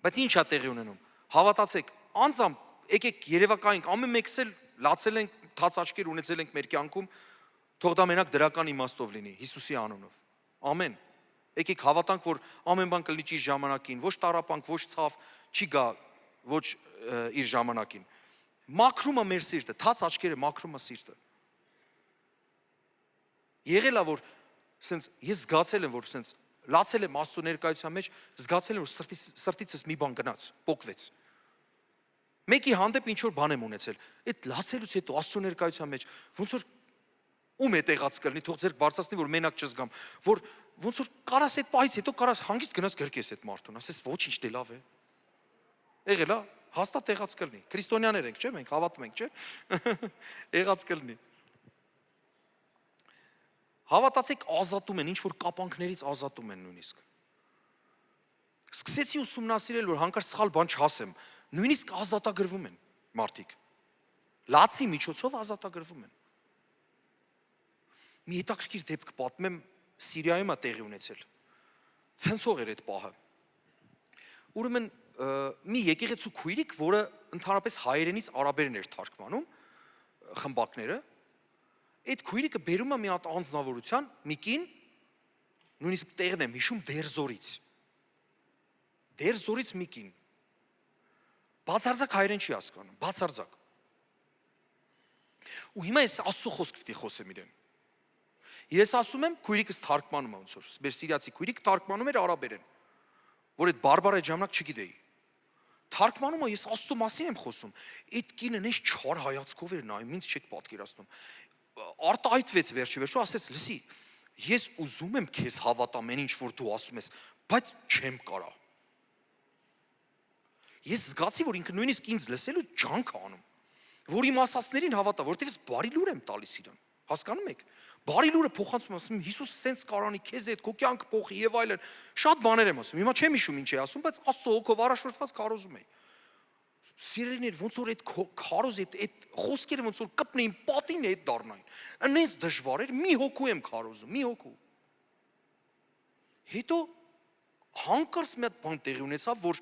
Բայց ի՞նչ է տեղի ունենում։ Հավատացեք, անձամբ եկեք երևակայինք, ամեն մեկս էլ լացել ենք, թաց աչքեր ունեցել ենք մեր կյանքում, թող դա մենակ դրական իմաստով լինի Հիսուսի անունով։ Ամեն։ Եկեք հավատանք, որ ամեն բան կլինի ճիշտ ժամանակին, ոչ տառապանք, ոչ ցավ, չի գա ոչ իր ժամանակին։ Մաքրում է մեր սիրտը, թաց աչքերը մաքրում է սիրտը։ Եղել է որ սենց ես զգացել եմ որ սենց լացել եմ Աստծո ներկայության մեջ, զգացել եմ որ սրտիցս մի բան գնաց, փոկվեց։ Մեկի հանդեպ ինչ որ բան եմ ունեցել։ Այդ լացելուց հետո Աստծո ներկայության մեջ ոնց որ ում է տեղած կլինի, թող ձեր բարձրացնի որ մենակ չզգամ, որ ոնց որ կարաս այդ պահից հետո կարաս հանգիստ գնաս գրկես այդ մարդուն, ասես ոչինչ դե լավ է։ Եղել է, հաստատ տեղած կլինի։ Քրիստոնյաներ ենք, չէ՞, մենք հավատում ենք, չէ՞։ Եղած կլինի։ Հավատացեք, ազատում են, ինչ որ կապանքներից ազատում են նույնիսկ։ Սկսեցի ուսումնասիրել, որ հանկարծ սխալ բան չասեմ, նույնիսկ ազատագրվում են մարդիկ։ Լացի միջոցով ազատագրվում են։ Մի հետաքրքիր դեպք պատմեմ, Սիրիայում է տեղի ունեցել։ Ցնցող էր այդ պահը։ Ուրեմն մի եկեղեցու քույրիկ, որը ընդհանրապես հայերենից արաբերեն էր թարգմանում, խմբակները, այդ քույրիկը բերում է մի հատ անձնավորության, մի կին, նույնիսկ տեղն եմ հիշում Դերզորից։ Դերզորից մի կին։ Բացարձակ հայերեն չի հասկանում, բացարձակ։ Ու հիմա ես Աստծո խոսք պիտի խոսեմ իրեն։ Ես ասում եմ, քույրիկս թարգմանում է ոնց որ, մեր սիրիացի քույրիկ թարգմանում էր արաբերեն, որ այդ բարբար այդ ժամանակ չգիտեի։ Թարգմանում է, ես Աստծո մասին եմ խոսում։ Այդ կինը նես չար հայացքով էր նայում, ինձ չեք պատկերացնում։ Արտահայտվեց վերջի, ասեց, լսի, ես ուզում եմ քեզ հավատամ այն ինչ որ դու ասում ես, բայց չեմ կարա։ Ես զգացի, որ ինքը նույնիսկ ինձ լսելու ջանք է անում, որ իմ ասածներին հավատա, որովհետև ես բարի լուր եմ տալիս իրան։ Հասկանում եք։ Բարի լուրը փոխանցում եմ, ասում Հիսուս սենց կարանի քեզ այդ քո կյանքը փոխի եւ այլն։ Շատ բաներ եմ ասում։ Հիմա չեմ հիշում ինչ էի ասում, բայց Աստծո հոգով առաջնորդված քարոզում էի։ Սիրելիներ, ոնց որ այդ քարոզի այդ խոսքերը ոնց որ կպնեին պատին հետ դառնային։ Այնպես դժվար էր, մի հոգու եմ քարոզում, մի հոգու։ Հետո հանկարծ մի հատ բան տեղի ունեցավ, որ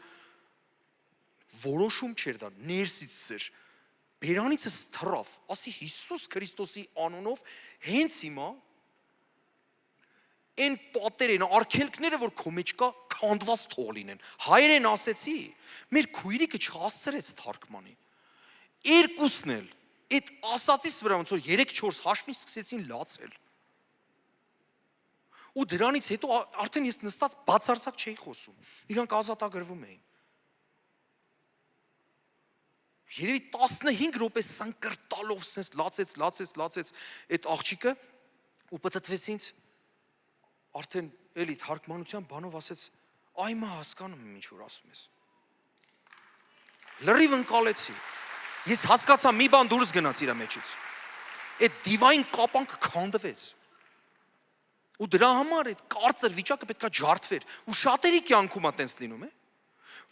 որոշում չէր դա, ներսից էր։ Բերանիցս թռավ, ասի Հիսուս Քրիստոսի անունով հենց հիմա այն պատերին, արգելքները, որ քո մեջ կա, քանդված թող լինեն։ Հայերեն ասեցի, մեր քույրիկը չհասցրեց թարգմանի։ Երկուսն էլ այդ ասածից վրա ոնց որ 3-4 հաշվին սկսեցին լացել։ Ու դրանից հետո արդեն ես նստած բացարձակ չէի խոսում։ Իրանք ազատագրվում էին։ Երևի 15 րոպե սնկրտալով սենց լացեց այդ աղջիկը ու պտտվեց ինձ արդեն էլի թարգմանության բանով ասեց այմա հասկանում եմ ինչ որ ասում ես։ Լրիվ ընկալեցի։ Ես հասկացա մի բան դուրս գնաց իր մեջից։ Այդ դիվային կապանքը քանդվեց։ Ու դրա համար այդ կարծր վիճակը պետքա ջարդվեր։ Ու շատերի կյանքում է տենց լինում է։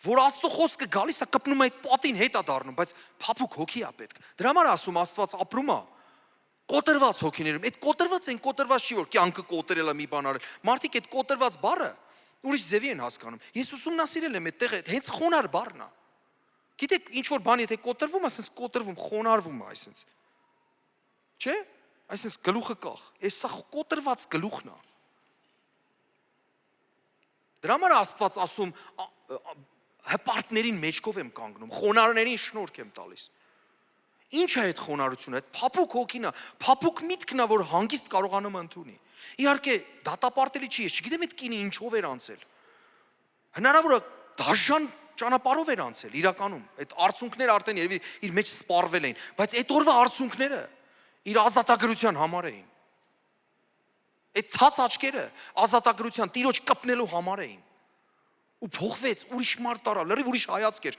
Որ Աստծո խոսքը գալիս է կպնում է այդ պատին հետ է դառնում, բայց փափուկ հոգի է պետք։ Դրա համար ասում Աստված ապրում է կոտրված հոգիներում։ Այդ կոտրված են, կոտրված չի որ կյանքը կոտրել է մի բան արել։ Մարդիկ այդ կոտրված բառը ուրիշ ձևի են հասկանում։ Ես ուսումնասիրել եմ այդտեղ հենց խոնար բառն է։ Գիտեք, ինչ որ բան եթե կոտրվում է, ասես կոտրվում, խոնարհվում է, այսպես։ Չէ՞։ Այսպես գլուխը կախ։ Այս սա կոտրված գլուխն է։ Դրա համար Աստված ասում հպարտներին մեջքով եմ կանգնում, խոնարհներին շնորհք եմ տալիս։ Ինչ է այդ խոնարհությունը, այդ փափուկ հոգին է, փափուկ միտքն է, որ հանգիստ կարողանում ընդունի։ Իհարկե, դատապարտելի չի, ես չգիտեմ այդ կինը ինչով էր անցել։ Հնարավոր է դաժան ճանապարհով էր անցել, իրականում։ Այդ արցունքները արդեն երևի իր մեջ սպառվել էին, բայց այդ օրվա արցունքները իր ազատագրության համար էին։ Այդ ցած աչքերը ազատագրության տիրոջ կպնելու համար էին։ Ու փոխվեց, ուրիշ մարդ տարա, լրիվ ուրիշ հայացք էր։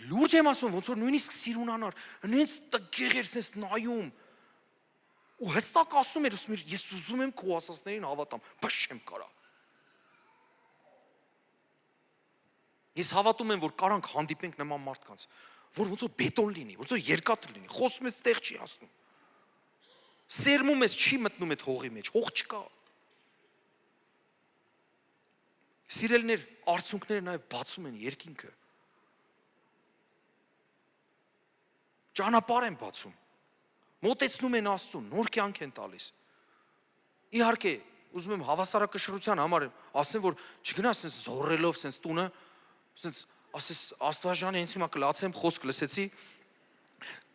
Լուրջ եմ ասում, ոնց որ նույնիսկ սիրունանար, նենց տգեղ էր սենց նայում։ Ու հստակ ասում էր, ես ուզում եմ քո ասածներին հավատամ, բայց չեմ կարա։ Ես հավատում եմ, որ կարանք հանդիպենք նման մարդկանց, որ ոնց որ բետոն լինի, ոնց որ երկաթ լինի, խոսում ես տեղ չի հասնում։ Սերմում ես չի մտնում այդ հողի մեջ, հող չկա։ Սիրելիներ, արցունքները նաև բացում են երկինքը։ Ճանապարհ են բացում։ Մոտեցնում են Աստծուն, նոր կյանք են տալիս։ Իհարկե, ուզում եմ հավասարակշռության համար ասեմ, որ չգնաս sense զորելով sense տունը, sense ասես Աստվածյանը ինձ հիմա կլացեմ, խոսք լսեցի,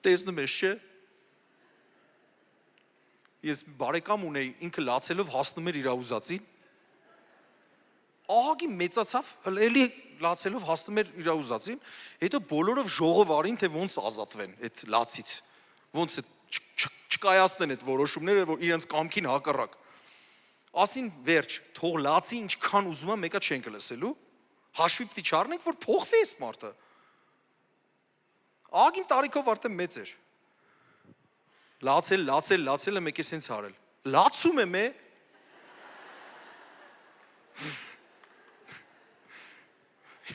տեսնում ես, չէ՞։ Ես բարեկամ ունեի, ինքը լացելով հասնում էր իր ուզածին։ Ահագի մեծացավ, էլի լացելով հասնում էր իր ուզածին, հետո բոլորով ժողով արին, թե ոնց ազատվեն այդ լացից։ Ոնց է չկայացնեն այդ որոշումները, որ իրենց կամքին հակառակ։ Ասին վերջ, թող լացի ինչքան ուզում է, մեկը չենք լսելու։ Հաշվի պիտի չառնենք, որ փոխվի այս մարդը։ Ահագին տարիքով արդեն մեծ էր։ Լացել է մեկը սենց արել։ Լացում եմ է։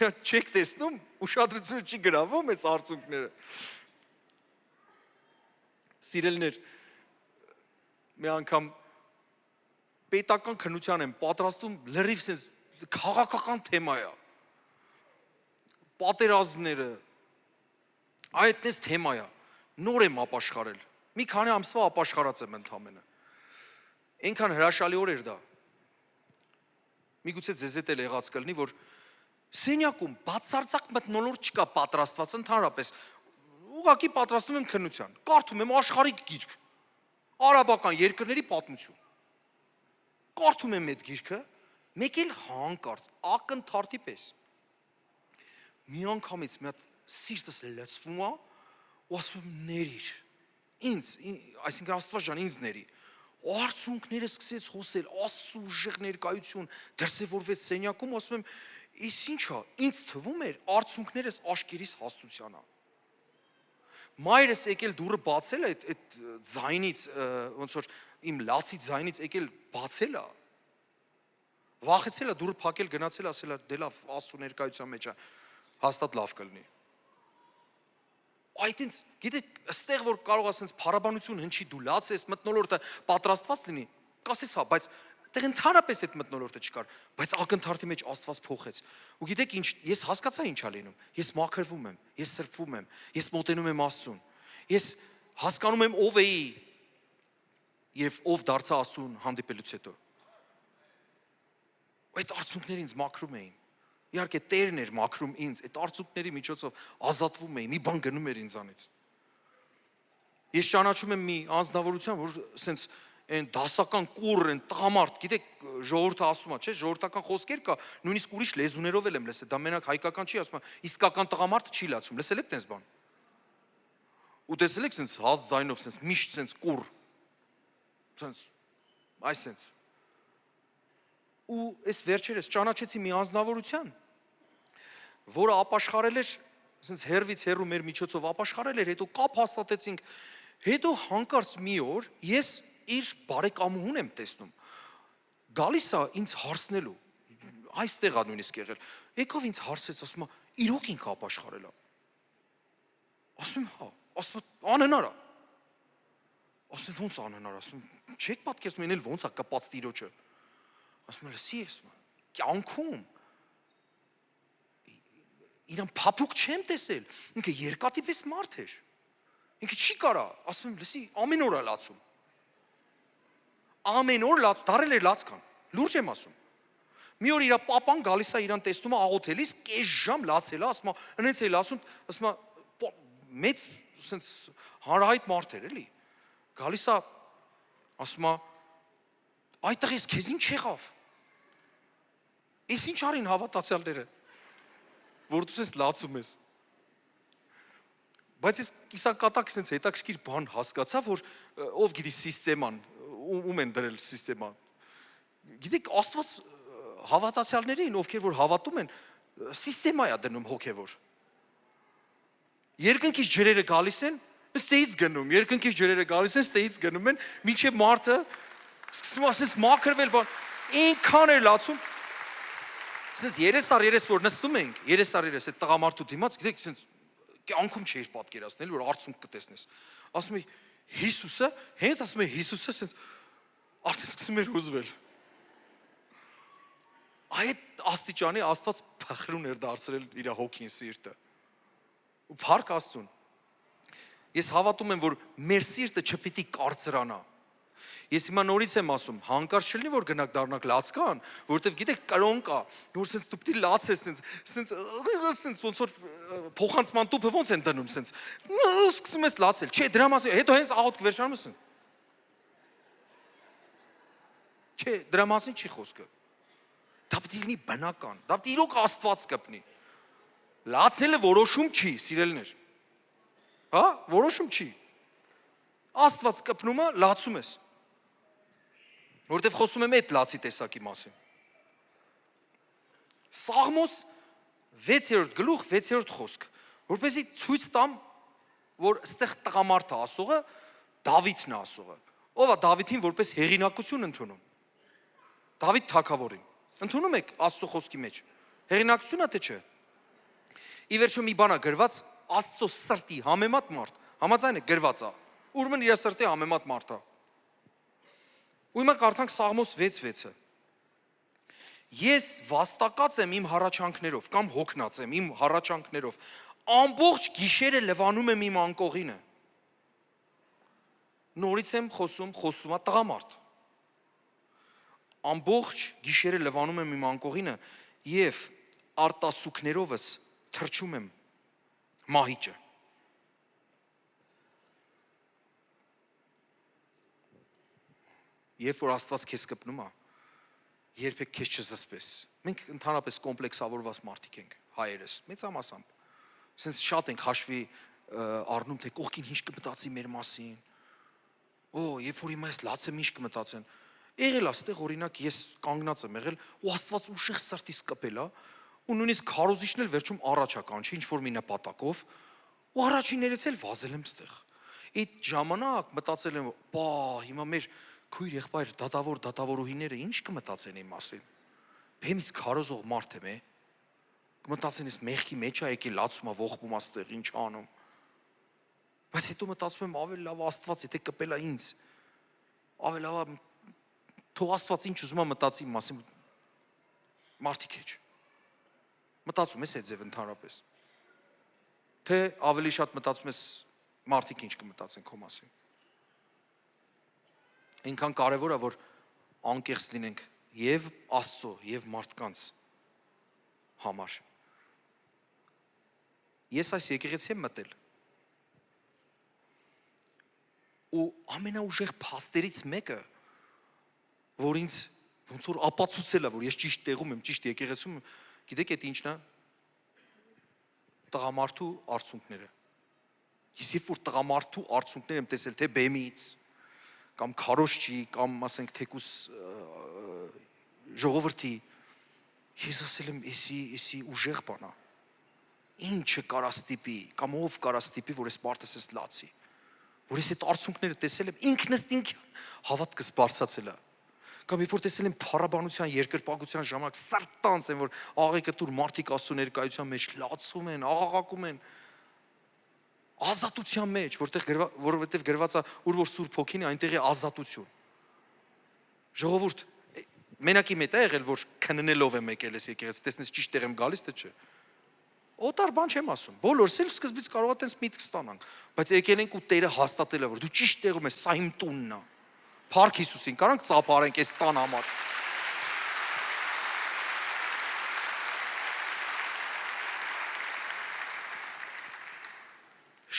Չեք տեսնում, ուշադրությունը չի գրավում այս արցունքները։ Սիրելիներ, մի անգամ պետական քննության եմ պատրաստում, լրիվ sense քաղաքական թեմա է։ Պատերազմները, այդպես թեմա է։ Նոր եմ ապաշխարել։ Մի քանի ամսվա ապաշխարած եմ ընդամենը։ Այնքան հրաշալի օր էր դա։ Միգուցե ձեզ հետ էլ եղած կլինի, որ սենյակում բացարձակ մթնոլորտ չկա պատրաստված ընդհանրապես։ Ուղղակի պատրաստում եմ քննության։ Կարդում եմ աշխարհիկ գիրք։ Արաբական երկրների պատմություն։ Կարդում եմ այդ գիրքը, մեկ էլ հանկարծ ակնթարթի պես։ Մի անգամից մի հատ սիրտս լցվում է, ու ասում եմ ներիր։ Ինձ, այսինքն Աստված ջան, ինձ ների։ Արցունքները սկսեց խոսել, Աստծո ուժեղ ներկայություն, դրսևորվեց սենյակում, ասում եմ, «Ის ինչ է»։ Ինձ թվում էր արցունքներս աշկերիս հաստության է։ Մայրս եկել դուրը բացել է այդ ձայնից, ոնց որ իմ լացի ձայնից եկել բացել է։ Վախեցել է դուրը փակել, գնացել, ասել է դե լավ, Աստծո ներկայության մեջ է, հաստատ լավ կլինի։ Այդ ինձ, գիտեք, այստեղ որ կարող ասենց փառաբանություն հնչի, դու լաց ես, մթնոլորտը պատրաստված լինի, կասես հա, բայց այդտեղ ընդհանրապես այդ մթնոլորտը չկար, բայց ակնթարթի մեջ Աստված փոխեց։ Ու գիտեք ինչ, ես հասկացա ինչ ա լինում։ Ես մաքրվում եմ, ես սրբվում եմ, ես մոտենում եմ Աստծուն։ Ես հասկանում եմ ով էի եւ ով դարձա Աստծուն հանդիպելուց հետո։ Այդ արցունքները ինձ մաքրում էին։ Իհարկե Տերն էր մաքրում ինձ, այդ արցունքների միջոցով ազատվում էի, մի բան գնում էր ինձանից։ Ես ճանաչում եմ մի անձնավորություն, որ սենց այն դասական կուր, այն տղամարդ, գիտեք, ժողովուրդը ասում է, չէ, ժողովրդական խոսքեր կա, նույնիսկ ուրիշ լեզուներով էլ եմ լսել, դա մենակ հայկական չի, ասում է, իսկական տղամարդը չի լացում, լսել եք տես բան։ Ու տեսել եք սենց հաստ ձայնով, սենց միշտ սենց կուր, սենց, այս սենց։ Ու այս վերջերս ճանաչեցի մի անձնավորության, որը ապաշխարել էր, սենց հերվից հերու մեր միջոցով ապաշխարել էր, հետո կապ հաստատեցինք, հետո հանկարծ մի օր ես իր բարեկամուհուն եմ տեսնում, գալիս է ինձ հարցնելու, այստեղ է նույնիսկ եղել, եկավ ինձ հարցեց, ասում է, իրոք ինքը ապաշխարել է, ասում եմ, հա, ասում է, անհնար է, ասում եմ, ոնց անհնար է, ասում եմ, չեք պատկերացնում, են էլ ոնց է կպած տիրոջը, ասում եմ, լսի ես, կյանքում, իրան փափուկ չեմ տեսել, ինքը երկաթի պես մարդ էր, ինքը չի կարա, ասում եմ, լսի, ամեն օր է լացում, ամեն օր լաց, դարել էր լացքան, լուրջ եմ ասում, մի օր իրա պապան գալիս է իրան տեսնում է աղոթելիս, կես ժամ լացել է, ասում է, ընենց է լացում, ասում է, մեծ, սենց, հանրահայտ մարդ էր, էլի, գալիս է, ասում է, այդտեղ ես քեզ ինչ եղավ, ես ինչ արին հավատացյալները, որ դու ես լացում ես, բայց ես կիսակատակ սենց հետաքրքիր բան հասկացա, որ ով գիտի սիստեման, ում են դրել սիստեման, գիտեք, Աստված հավատացյալներին, ովքեր որ հավատում են, սիստեմա է դնում հոգևոր, երկնքից ջրերը գալիս են, ստեից գնում, երկնքից ջրերը գալիս են, ստեից գնում են, մինչև մարդը սկսում ասես մաքրվել բան, ինքան էր լացում, սենց 30 որ նստում ենք, 30 այդ տղամարդու դիմաց, գիտեք, սենց կյանքում չէիր պատկերացնել, որ արցունք կտեսնես, ասում էի, Հիսուսը, հենց ասում է Հիսուսը սենց արդեն սկսում էր հուզվել։ Այդ աստիճանի Աստված փխրուն էր դարձրել իր հոգին սիրտը։ Ու փառք Աստծուն։ Ես հավատում եմ, որ մեր սիրտը չպիտի կարծրանա։ Ես հիմա նորից եմ ասում, հանկարծ չլինի որ գնաք դառնաք լացկան, որովհետև գիտեք կրոն կա, որ սենց դու պիտի լացես սենց ոնց որ փոխանցման տուփը ոնց են դնում սենց։ Սկսում ես լացել։ Չէ, դրա մասին, հետո հենց աղոթք վերջանում ես։ Չէ, դրա մասին չի խոսքը։ Դա պիտի լինի բնական, դա պիտի իրոք Աստված կպնի։ Լացելը որոշում չի, սիրելիներ։ Հա, որոշում չի։ Աստված կպնում է, լացում ես։ Որտեվ խոսում եմ այդ լացի տեսակի մասին։ Սաղմոս 6-րդ գլուխ 6-րդ խոսք, որպեսզի ցույց տամ, որ այստեղ տղամարդը ասողը Դավիթն է ասողը։ Ով է Դավիթին որպես հեղինակություն ընդունում։ Դավիթ թագավորին։ Ընդունում եք Աստծո խոսքի մեջ։ Հեղինակություն է թե չէ։ Ի վերջո մի բան է գրված Աստծո սրտի համեմատ մարդ, համաձայն է գրված է։ Ուրեմն իր սրտի համեմատ մարդ է։ Ու հիմա կարդանք Սաղմոս 6:6-ը։ Ես վաստակած եմ իմ հառաչանքներով կամ հոգնած եմ իմ հառաչանքներով, ամբողջ գիշերը լվանում եմ իմ անկողինը։ Նորից եմ խոսում է տղամարդ։ Ամբողջ գիշերը լվանում եմ իմ անկողինը եւ արտասուքներովս թրջում եմ մահիճը։ Երբ որ Աստված քեզ կպնում է, երբեք քեզ չզսպես։ Մենք ընդհանրապես կոմպլեքսավորված մարդիկ ենք, հայերս, մեծամասամբ։ Սենց շատ ենք հաշվի առնում, թե կողքին ինչ կմտածի մեր մասին։ Երբ որ հիմա ես լաց եմ, ինչ կմտածեն։ Եղել է այստեղ օրինակ ես կանգնած եմ եղել, ու Աստված ուշեղ սրտիս կպել է, ու նույնիսկ քարոզիչն էլ վերջում առաջ է կանչի ինչ որ մի նպատակով, ու առաջիններից էլ վազել եմ այստեղ։ Այդ ժամանակ մտածել եմ, հիմա մեր քույր եղբայր դատավորուհիները ինչ կմտածեն իմ մասին։ Բեմից քարոզող մարդ եմ, կմտածեն ես մեղքի մեջ է եկել, լացում է, ողբում աստեղ, ինչ անում։ Բայց հետո մտածում եմ ավելի լավ Աստված, եթե կպել է ինձ, ավելի լավ թող Աստված ինչ ուզում է մտածի իմ մասին, մարդիկ էջ։ Մտածում ես այդ ձև ընդհանրապես։ Թե ավելի շատ մտածում ես մարդիկ ինչ կմտածեն քո մասին։ Այնքան կարևոր է, որ անկեղծ լինենք եւ Աստծո եւ մարդկանց համար։ Ես այս եկեղեցի եմ մտել։ Ու ամենաուժեղ փաստերից մեկը, որ ինձ ոնց որ ապացուցել է, որ ես ճիշտ տեղում եմ, ճիշտ եկեղեցում եմ, գիտեք այդ ինչն է։ Տղամարդու արցունքները։ Ես երբ որ տղամարդու արցունքներ եմ տեսել, թե բեմից կամ քարոշչի, կամ ասենք թեկուս ժողովրդի, ես ասել եմ, էսի ուժեղ բան է։ Ինչը կարա ստիպի, կամ ով կարա ստիպի, որ ես մարդս ես լացի։ Որ ես այդ արցունքները տեսել եմ, ինքնս ինք հավատքս բարձրացել է։ Կամ երբ որ տեսել եմ փառաբանության երկրպագության ժամանակ սրտանց են, որ աղեկը տուր մարդիկ Աստծո ներկայության մեջ լացում են, աղաղակում են։ Ազատության մեջ, որովհետև գրված է, ուր որ Սուրբ Հոգին է, այնտեղ է ազատություն։ Ժողովուրդ, մենակի մետ է եղել, որ քննելով եմ եկել ես եկեղեցի, տեսնես ճիշտ տեղ եմ գալիս, թե չէ։ Օտար բան չեմ ասում։ Բոլորս էլ սկզբից կարող է տենց միտք ստանանք, բայց եկել ենք ու Տերը հաստատել է, որ դու ճիշտ տեղում ես, սա իմ տունն է։ Փառք Հիսուսին, կարանք ծափարենք այս տան համար։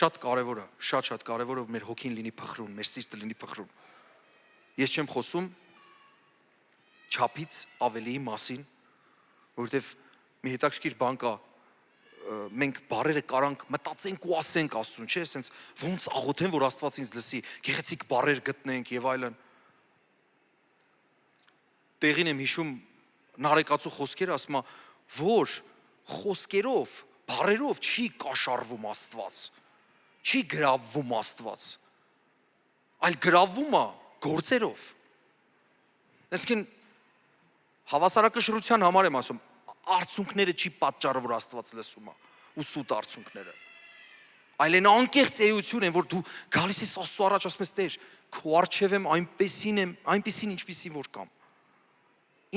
Շատ կարևոր է, շատ կարևոր է, որ մեր հոգին լինի փխրուն, մեր սիրտը լինի փխրուն։ Ես չեմ խոսում չափից ավելիի մասին, որովհետև մի հետաքրքիր բան կա, մենք բառերը կարանք մտածենք ու ասենք Աստծուն, չէ՞, ասենց ոնց աղոթեն, որ Աստված ինձ լսի, գեղեցիկ բառեր գտնենք եւ այլն։ Տեղին եմ հիշում Նարեկացու խոսքերը, ասում է, որ խոսքերով, բառերով չի կաշառվում Աստված, չի գրավվում Աստված, այլ գրավվում է գործերով։ Այսինքն հավասարակշռության համար եմ ասում, արցունքները չի պատճառը, որ Աստված լսում է, ու սուտ արցունքները, այլ այն անկեղծ էություն են, որ դու գալիս ես Աստծո առաջ, ասում ես Տեր, քո առջև եմ, այնպեսին ինչպեսին որ կամ։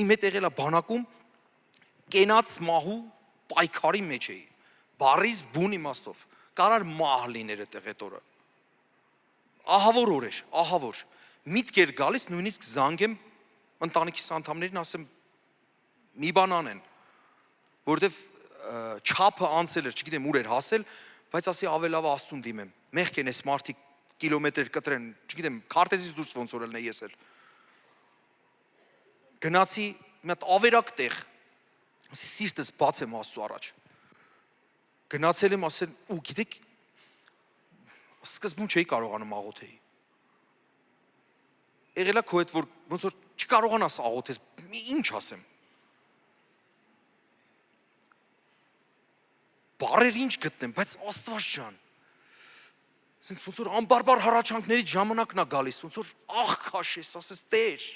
Իմ հետ եղել է բանակում կենաց մահու պայքարի մեջ էի։ Բարից բուն իմաստով։ Կարար մահ լիներ այդտեղ այդ օրը։ Ահավոր օր էր, ահավոր։ Միտք էր գալիս նույնիսկ զանգեմ ընտանիքիս անդամներին, ասեմ մի բան անեն, որովհետև չափը անցել էր, չգիտեմ ուր էր հասել, բայց ասի ավելավը Աստծուն դիմեմ։ Մեղք են այս մարդիկ կիլոմետր կտրեն, չգիտեմ, քարտեզից դուրս ոնց որ ելն է ես էլ։ Գնացի մի հատ ավերակ տեղ, ասի սիրտս բաց եմ Աստծո առաջ։ Գնացել եմ ասել ու գիտեք սկզբում չէի կարողանում աղոթեի։ Եղել է քո հետ որ ոնց որ չկարողանաս աղոթես, ինչ ասեմ։ Բարեր ինչ գտնեմ, բայց Աստված ջան։ Սենց ոնց որ անբարբար հառաչանքների ժամանակն է գալիս, ոնց որ աղ քաշես, ասես Տեր։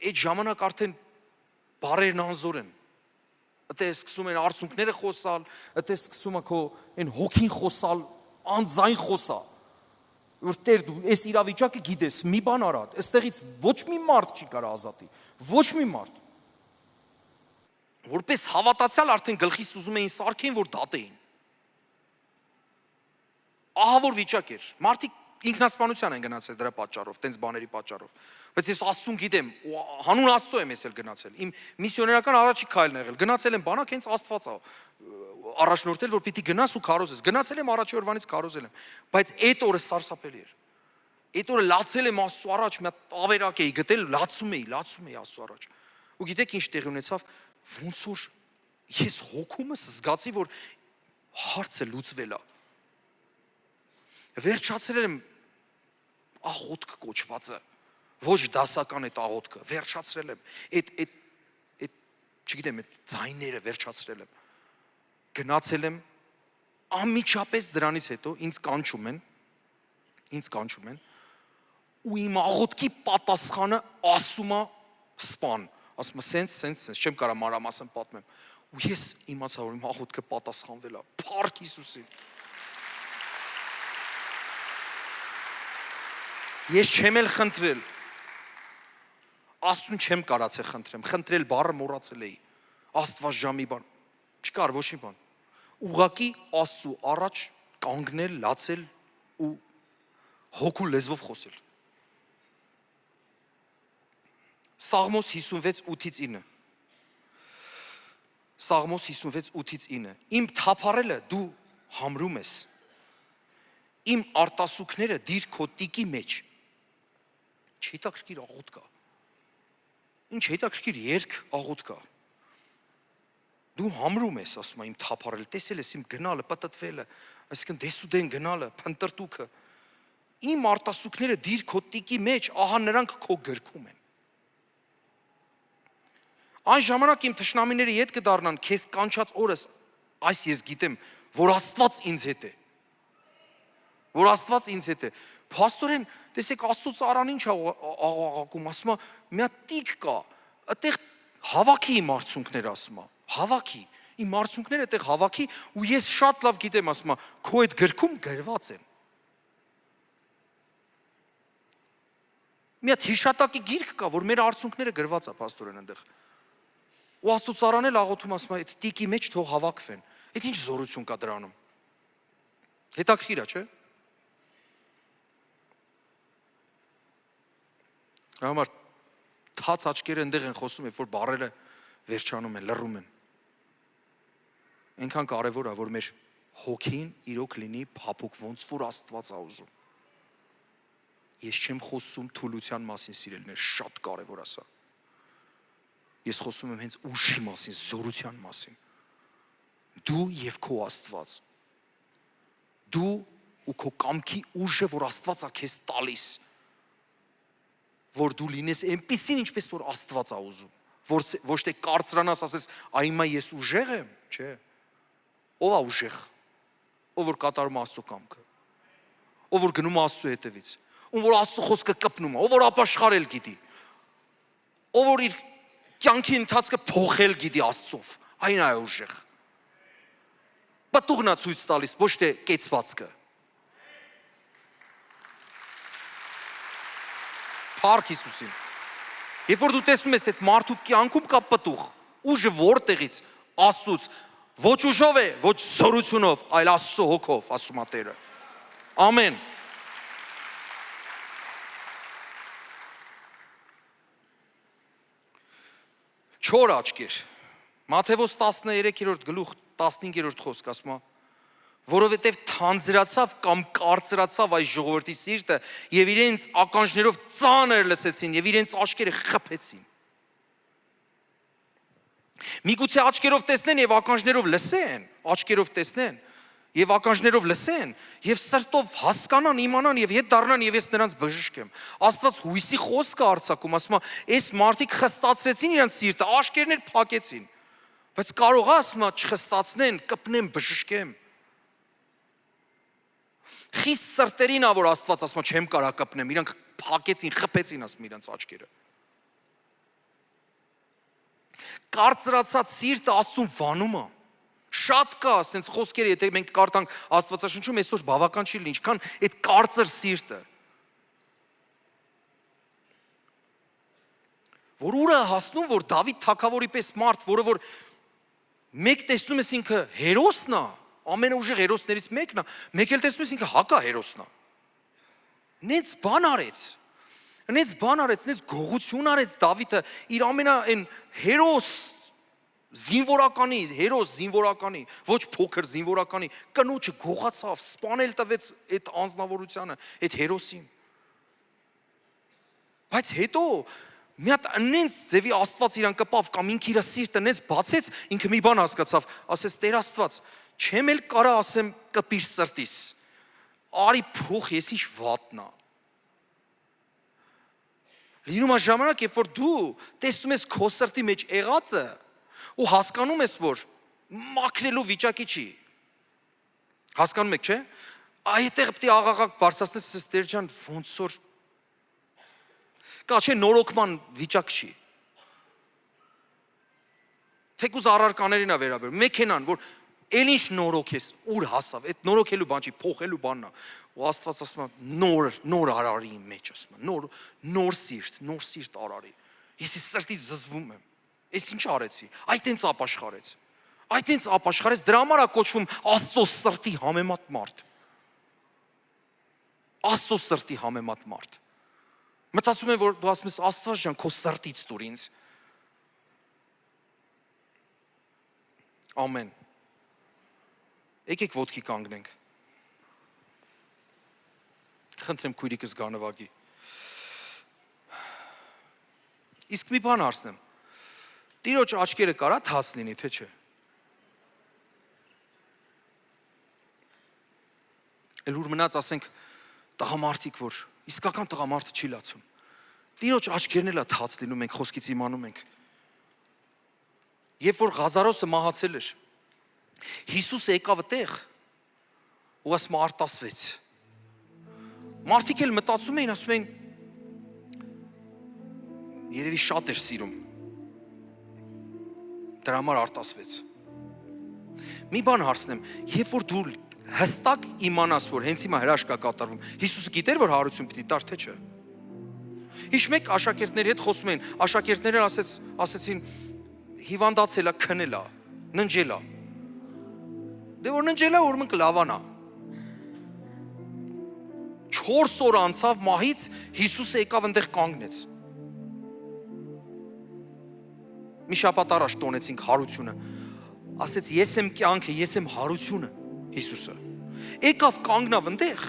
Այդ ժամանակ արդեն բարերն անզոր են։ Այդտեղ սկսում են արցունքները խոսալ, այդտեղ սկսում է քո այն հոգին խոսալ, անձայն խոսա։ Որ Տեր դու այս իրավիճակը գիտես, մի բան արա, այստեղից ոչ մի մարդ չի կարող ազատի, ոչ մի մարդ։ Որպես հավատացյալ արդեն գլխիս ուզում էին սարքեն, որ դատեին։ Ահավոր վիճակ էր։ Մարդիկ ինքնասպանության են գնացել դրա պատճառով, տենց բաների պատճառով։ Բայց ես Աստծուն գիտեմ, հանուն Աստծո եմ ես էլ գնացել։ Իմ միսիոներական առաջի քայլն եղել։ Գնացել եմ բանակ, հենց Աստված է առաջնորդել, որ պիտի գնաս ու քարոզես։ Գնացել եմ առաջի օրվանից քարոզել եմ։ Բայց այդ օրը սարսափելի էր։ Այդ օրը լացել եմ Աստծո առաջ, մի հատ ավերակ էի գտել, լացում էի Աստծո առաջ։ Ու գիտեք ինչ տեղի ունեցավ, ոնց որ ես հոգումս զգացի, որ հարցը լուծվել է։ Վերջացրել եմ աղոթք կոչվածը, ոչ դասական այդ աղոթքը, վերջացրել եմ, այդ չգիտեմ, այդ ձայները վերջացրել եմ, գնացել եմ, անմիջապես դրանից հետո ինձ կանչում են, ու իմ աղոթքի պատասխանը ասում է սպան, ասում է սենց, չեմ կարա մանրամասն պատմեմ, ու ես իմացա, որ իմ աղոթքը պատասխանվել է, փառք Հիսուսին։ Ես չեմ էլ խնդրել, Աստծուն չեմ կարացել խնդրեմ, խնդրել բառը մոռացել էի, Աստված ժամի բան, չկար ոչ մի բան, ուղղակի Աստծու առաջ կանգնել, լացել ու հոգու լեզվով խոսել։ Սաղմոս 56:8-9 Սաղմոս 56:8-9 Իմ թափառելը դու համրում ես, իմ արտասուքները դիր քո տիկի մեջ։ Չհետաքրքիր աղոթք կա։ Ինչ հետաքրքիր երգ աղոթք կա։ Դու համրում ես, ասում եմ, իմ թափառել, տեսել ես իմ գնալը, պտտվելը, այսինքն դեսուդեն գնալը, փնտրտուքը։ Իմ արտասուքները դիր քո տիկի մեջ, ահա նրանք քո գրքում են։ Այն ժամանակ իմ թշնամիները ետ կդառնան, քեզ կանչած օրս, այս ես գիտեմ, որ Աստված ինձ հետ է։ Որ Աստված ինձ հետ է։ Փաստորեն, տեսեք Աստծո ծառան ինչ աղաղակում, ասում է, մի հատ տիկ կա, այդտեղ հավաքի իմ արցունքները, ասում է, հավաքի, իմ արցունքները այդտեղ հավաքի, ու ես շատ լավ գիտեմ, ասում է, քո այդ գրքում գրված են։ Մի հատ հիշատակի գիրք կա, որ մեր արցունքները գրված է փաստորեն այնտեղ։ Ու Աստծո ծառան էլ աղոթում, ասում է, այդ տիկի մեջ թող հավաքվեն։ Այդ ինչ զորություն կա դրանում։ Հետաքրքիր է, չէ՞։ Համար թաց աչքերը այնտեղ են խոսում, որ բառերը վերջանում են, լռում են։ Այնքան կարևոր է, որ մեր հոգին իրոք լինի փափուկ, ոնց որ Աստված է ուզում։ Ես չեմ խոսում թուլության մասին, սիրելիներ, շատ կարևոր է սա։ Ես խոսում եմ հենց ուժի մասին, զորության մասին։ Դու եւ քո Աստված։ Դու ու քո կամքի ուժը, որ Աստված է քեզ տալիս, որ դու լինես այնպիսին, ինչպես որ Աստված է ուզում, ոչ թե կարծրանաս, ասես, այմա ես ուժեղ եմ, չէ։ Ով է ուժեղ, ով որ կատարում Աստծո կամքը, ով որ գնում Աստծո հետևից, ում որ Աստծո խոսքը կպնում է, ով որ ապաշխարել գիտի, ով որ իր կյանքի ընթացքը փոխել գիտի Աստծով, այն է ուժեղ։ Պտուղն է ցույց տալիս, ոչ թե կեցվածքը։ Փառք Հիսուսին։ Երբ որ դու տեսնում ես այդ մարդու կյանքում կա պտուղ, ուժը որտեղից, Աստծուց, ոչ ուժով է, ոչ զորությունով, այլ Աստծո հոգով, ասում է Տերը։ Ամեն։ Չոր աչքեր։ Մատթեոս 13-րդ գլուխ 15-րդ խոսք ասում է, որովհետև թանձրացավ կամ կարծրացավ այս ժողովրդի սիրտը եւ իրենց ականջներով ծանր լսեցին եւ իրենց աչքերը խփեցին։ Միգուցե աչքերով տեսնեն եւ ականջներով լսեն, աչքերով տեսնեն եւ ականջներով լսեն եւ սրտով հասկանան, իմանան եւ հետ դառնան եւ ես նրանց բժշկեմ։ Աստված հույսի խոսք է արձակում, ասում է, այս մարդիկ խստացրեցին իրենց սիրտը, աչքերն էլ փակեցին։ Բայց կարող է, ասում է, չխստացնեն, կպնեմ, բժշկեմ։ Խիստ սրտերին ա, որ Աստված ասում է, չեմ կարա կպնեմ, իրանք փակեցին, խփեցին, ասում իրենց աչքերը։ Կարծրացած սիրտը Աստծուն վանում է։ Շատ կա, ասենց խոսքերը, եթե մենք կարդանք Աստվածաշնչում, այսօր բավական չի լինի, ինչքան այդ կարծր սիրտը։ Որ ուր է հասնում, որ Դավիթ թագավորի պես մարդ, որը որ մեկ տեսնում ես ինքը հերոսն է, ամենաուժեղ հերոսներից մեկն է, մեկ էլ տեսնում ես ինքը հակա հերոսն է։ Նենց բան արեց, նենց գողություն արեց Դավիթը իր ամենա այն հերոս զինվորականի, ոչ փոքր զինվորականի, կնոջը գողացավ, սպանել տվեց այդ անձնավորությանը, այդ հերոսին։ Բայց հետո մի հատ նենց ձևի Աստված իրան կպավ կամ ինքը իր սիրտը նենց բացեց, ինքը մի բան հասկացավ, ասեց Տեր Աստված, չեմ էլ կարա ասեմ կպիր սրտիս, արի փող ես ինչ վատնա։ Լինում է ժամանակ, երբ որ դու տեսնում ես քո սրտի մեջ եղածը ու հասկանում ես, որ մաքրելու վիճակի չի։ Հասկանում եք, չէ՞։ Այդտեղ պետք է աղաղակ բարձրացնես, ասես Տեր ջան, ոնց որ կա չէ նորոգման վիճակ չի։ Թեկուզ առարկաներին է վերաբերում, մեքենան, որ էլ ինչ նորոգես, ուր հասավ, այդ նորոգելու բան չի, փոխելու բանն է։ Ու Աստված ասում է նոր արարի իմ մեջ, ասում է, նոր սիրտ արարի։ Ես իմ սրտից զզվում եմ։ Ես ինչ արեցի։ Այդ տենց ապաշխարեց, դրա համար է կոչվում Աստծո սրտի համեմատ մարդ։ Աստծո սրտի համեմատ մարդ։ Մտածում եմ, որ դու ասում ես Աստված ջան, քո սրտից տուր ինձ։ Ամեն։ Եկեք ոտքի կանգնենք։ Խնդրեմ քույրիկս գա նվագի։ Իսկ մի բան հարցնեմ։ Տիրոջ աչքերը կարա թաց լինի, թե չէ։ Էլ ուր մնաց, ասենք, տղամարդիկ, որ իսկական տղամարդը չի լացում։ Տիրոջ աչքերն էլ է թաց լինում, մենք խոսքից իմանում ենք։ Երբ որ Ղազարոսը մահացել էր, Հիսուսը եկավ այդտեղ ու ասում արտասվեց։ Մարդիկ էլ մտածում էին, ասում էին, երևի շատ էր սիրում։ Դրա համար արտասվեց։ Մի բան հարցնեմ, երբ որ դու հստակ իմանաս, որ հենց հիմա հրաշք է կատարվում, Հիսուսը գիտեր, որ հարություն պիտի տար, թե չէ։ Հիշ մեկ աշակերտների հետ խոսում էին, աշակերտները ասեցին հիվանդացել է, քնել է, ննջել է։ Դե որ ննջել է, ուրեմն կլավանա։ 4 օր անցավ մահից, Հիսուսը եկավ այնտեղ կանգնեց։ Մի շաբաթ առաջ տոնեցինք հարությունը։ Ասեց ես եմ կյանքը, ես եմ հարությունը, Հիսուսը։ Եկավ կանգնավ այնտեղ։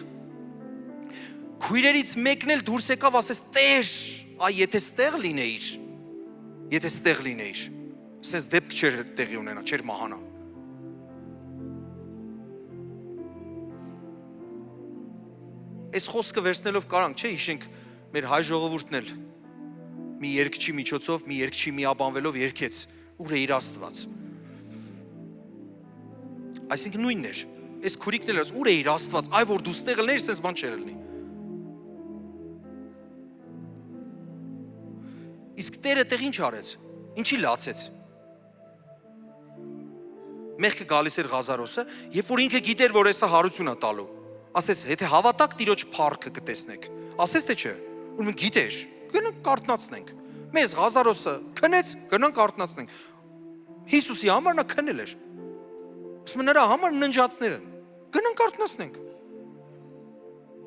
Քույրերից մեկն էլ դուրս եկավ, ասեց Տեր, եթե ստեղ լինեիր, ասես դեպք չէր տեղի ունենա, չէր մահանա։ Այս խոսքը վերցնելով կարանք, չէ, հիշենք մեր հայ ժողովուրդն էլ մի երգչի միջոցով, մի երգչի միաբանվելով երգեց, ուր է իր Աստված։ Այսինքն նույնն էր, այս քուրիկն էլ ուր է իր Աստված, այ որ դու ստեղ լինեիր, sense բան չէր լինի։ Իսկ Տերը տեղ ինչ արեց, ինչի լացեց։ Մեղքը գալիս էր Ղազարոսը, երբ որ ինքը գիտեր, որ էսա հարություն է տալու։ Ասեց, եթե հավատաք Տիրոջ փառքը կտեսնեք։ Ասեց թե չէ։ Ուրեմն գիտեր, գնանք կարթնացնենք։ Մեզ Ղազարոսը քնեց, գնանք կարթնացնենք։ Հիսուսի համար նա քնել էր։ Ասում նրա համար ննջածներ են։ Գնանք կարթնացնենք։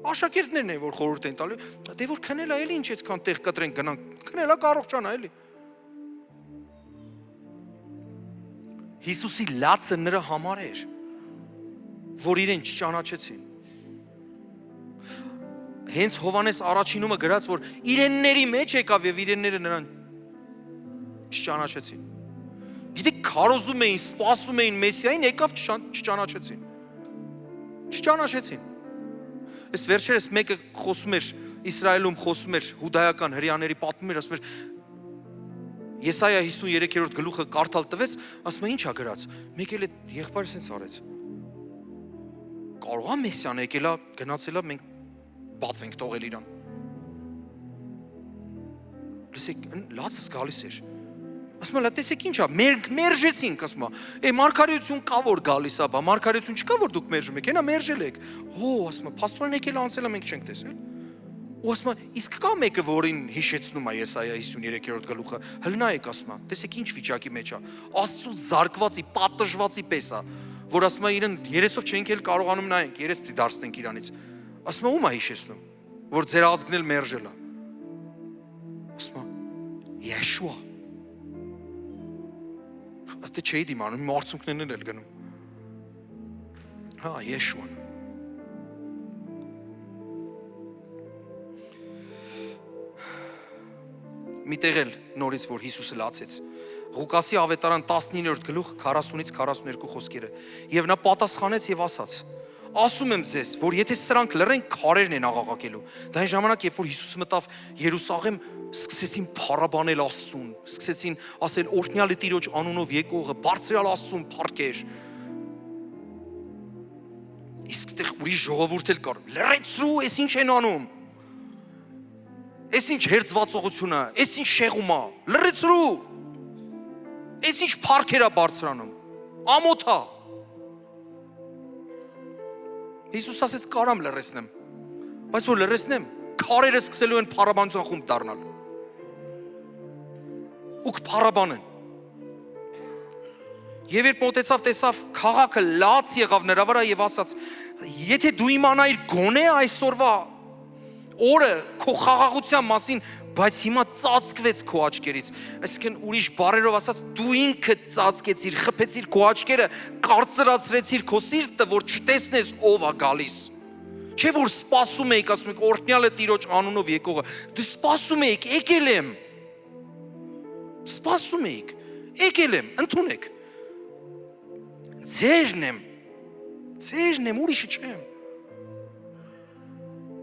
Աշակերտներն են որ խորհուրդ են տալու, դե որ քնելա էլի ինչ այդքան տեղ կտրենք գնանք, քնելա կարողանա էլի։ Հիսուսի լացը նրա համար էր, որ իրեն չճանաչեցին։ Հենց Հովանես առաջինումը գրած, որ իրենների մեջ եկավ եւ իրենները նրան չճանաչեցին։ Գիտեք, քարոզում էին, սպասում էին Մեսիային, եկավ չճանաչեցին։ Չճանաչեցին։ Այս վերջերս մեկը խոսում էր, Իսրայելում խոսում էր, հուդայական հրեաների պատմում էր, ասում էր, Եսայա 53-րդ գլուխը կարդալ տվեց, ասում է, ի՞նչ ա գրած։ Մեկ էլ այդ եղբայրը սենց արեց։ Կարող է Մեսիան եկելա, գնացելա, մենք բաց ենք թողել իրան։ Լսեք, լացս գալիս էր։ Ասում է, լա տեսեք ինչ ա, մերժեցինք, ասում է, մարգարեություն կա որ գալիս ա, բա մարգարեություն չկա որ դուք մերժում եք, հենա մերժել եք։ Հո, ասում է, փաստորեն եկել անցել ա, մենք չենք տեսել։ Ու ասում է, իսկ կա մեկը որին հիշեցնում է Եսայա 53-րդ գլուխը, հլնայեք ասում է, տեսեք ինչ վիճակի մեջ ա, Աստծուց զարկվածի, պատժվածի պես ա, որ ասում է իրեն երեսով չենք էլ կարողանում նայենք, երես պիտի դարձնենք իրանից։ Ասում է, ում ա հիշեցնում, որ ձեր ազգն էլ մերժել ա։ Ասում է, Եշուա։ Ատե չէի դիմանում, մարցունքներն էլ գնում։ Հա, Եշուան։ Միտեղ էլ նորից որ Հիսուսը լացեց։ Ղուկասի ավետարան 19-րդ գլուխ 40-ից 42 խոսքերը։ Եվ նա պատասխանեց եւ ասաց. Ասում եմ ձեզ, որ եթե սրանք լռեն, քարերն են աղաղակելու։ Դա այն ժամանակ, երբ որ Հիսուսը մտավ Երուսաղեմ, սկսեցին փառաբանել Աստծուն, սկսեցին ասել օրհնյալի Տիրոջ անունով եկողը, բարձրյալ Աստծուն փառքեր։ Իսկ դեռ ուրիշ ժողովուրդ էլ կար։ Լռեցրու, էս ինչ են անում։ Էս ինչ հերձվածողություն է, էս ինչ շեղում է, լռեցրու։ Էս ինչ փառքեր է բարձրանում։ Ամոթ է։ Հիսուս ասեց կարամ լռեցնեմ, բայց որ լռեցնեմ, քարերը սկսելու են փառաբանության խումբ դառնալ։ Ու կփառաբանեն։ Եվ երբ մոտեցավ, տեսավ քաղաքը լաց եղավ նրա վրա եւ ասաց. Եթե դու իմանայիր գոնե այսօրվա օրը քո խաղաղության մասին, բայց հիմա ծածկվեց քո աչքերից։ Այսինքն ուրիշ բառերով ասած, դու ինքդ ծածկեցիր, խփեցիր քո աչքերը, կարծրացրեցիր քո սիրտը, որ չտեսնես ով է գալիս։ Չէ որ սպասում էիք, ասում եք օրհնյալը Տիրոջ անունով եկողը։ Դու սպասում էիք, եկել եմ։ Սպասում էիք, եկել եմ, ընդունեք։ Ձերն եմ, ուրիշը չեմ։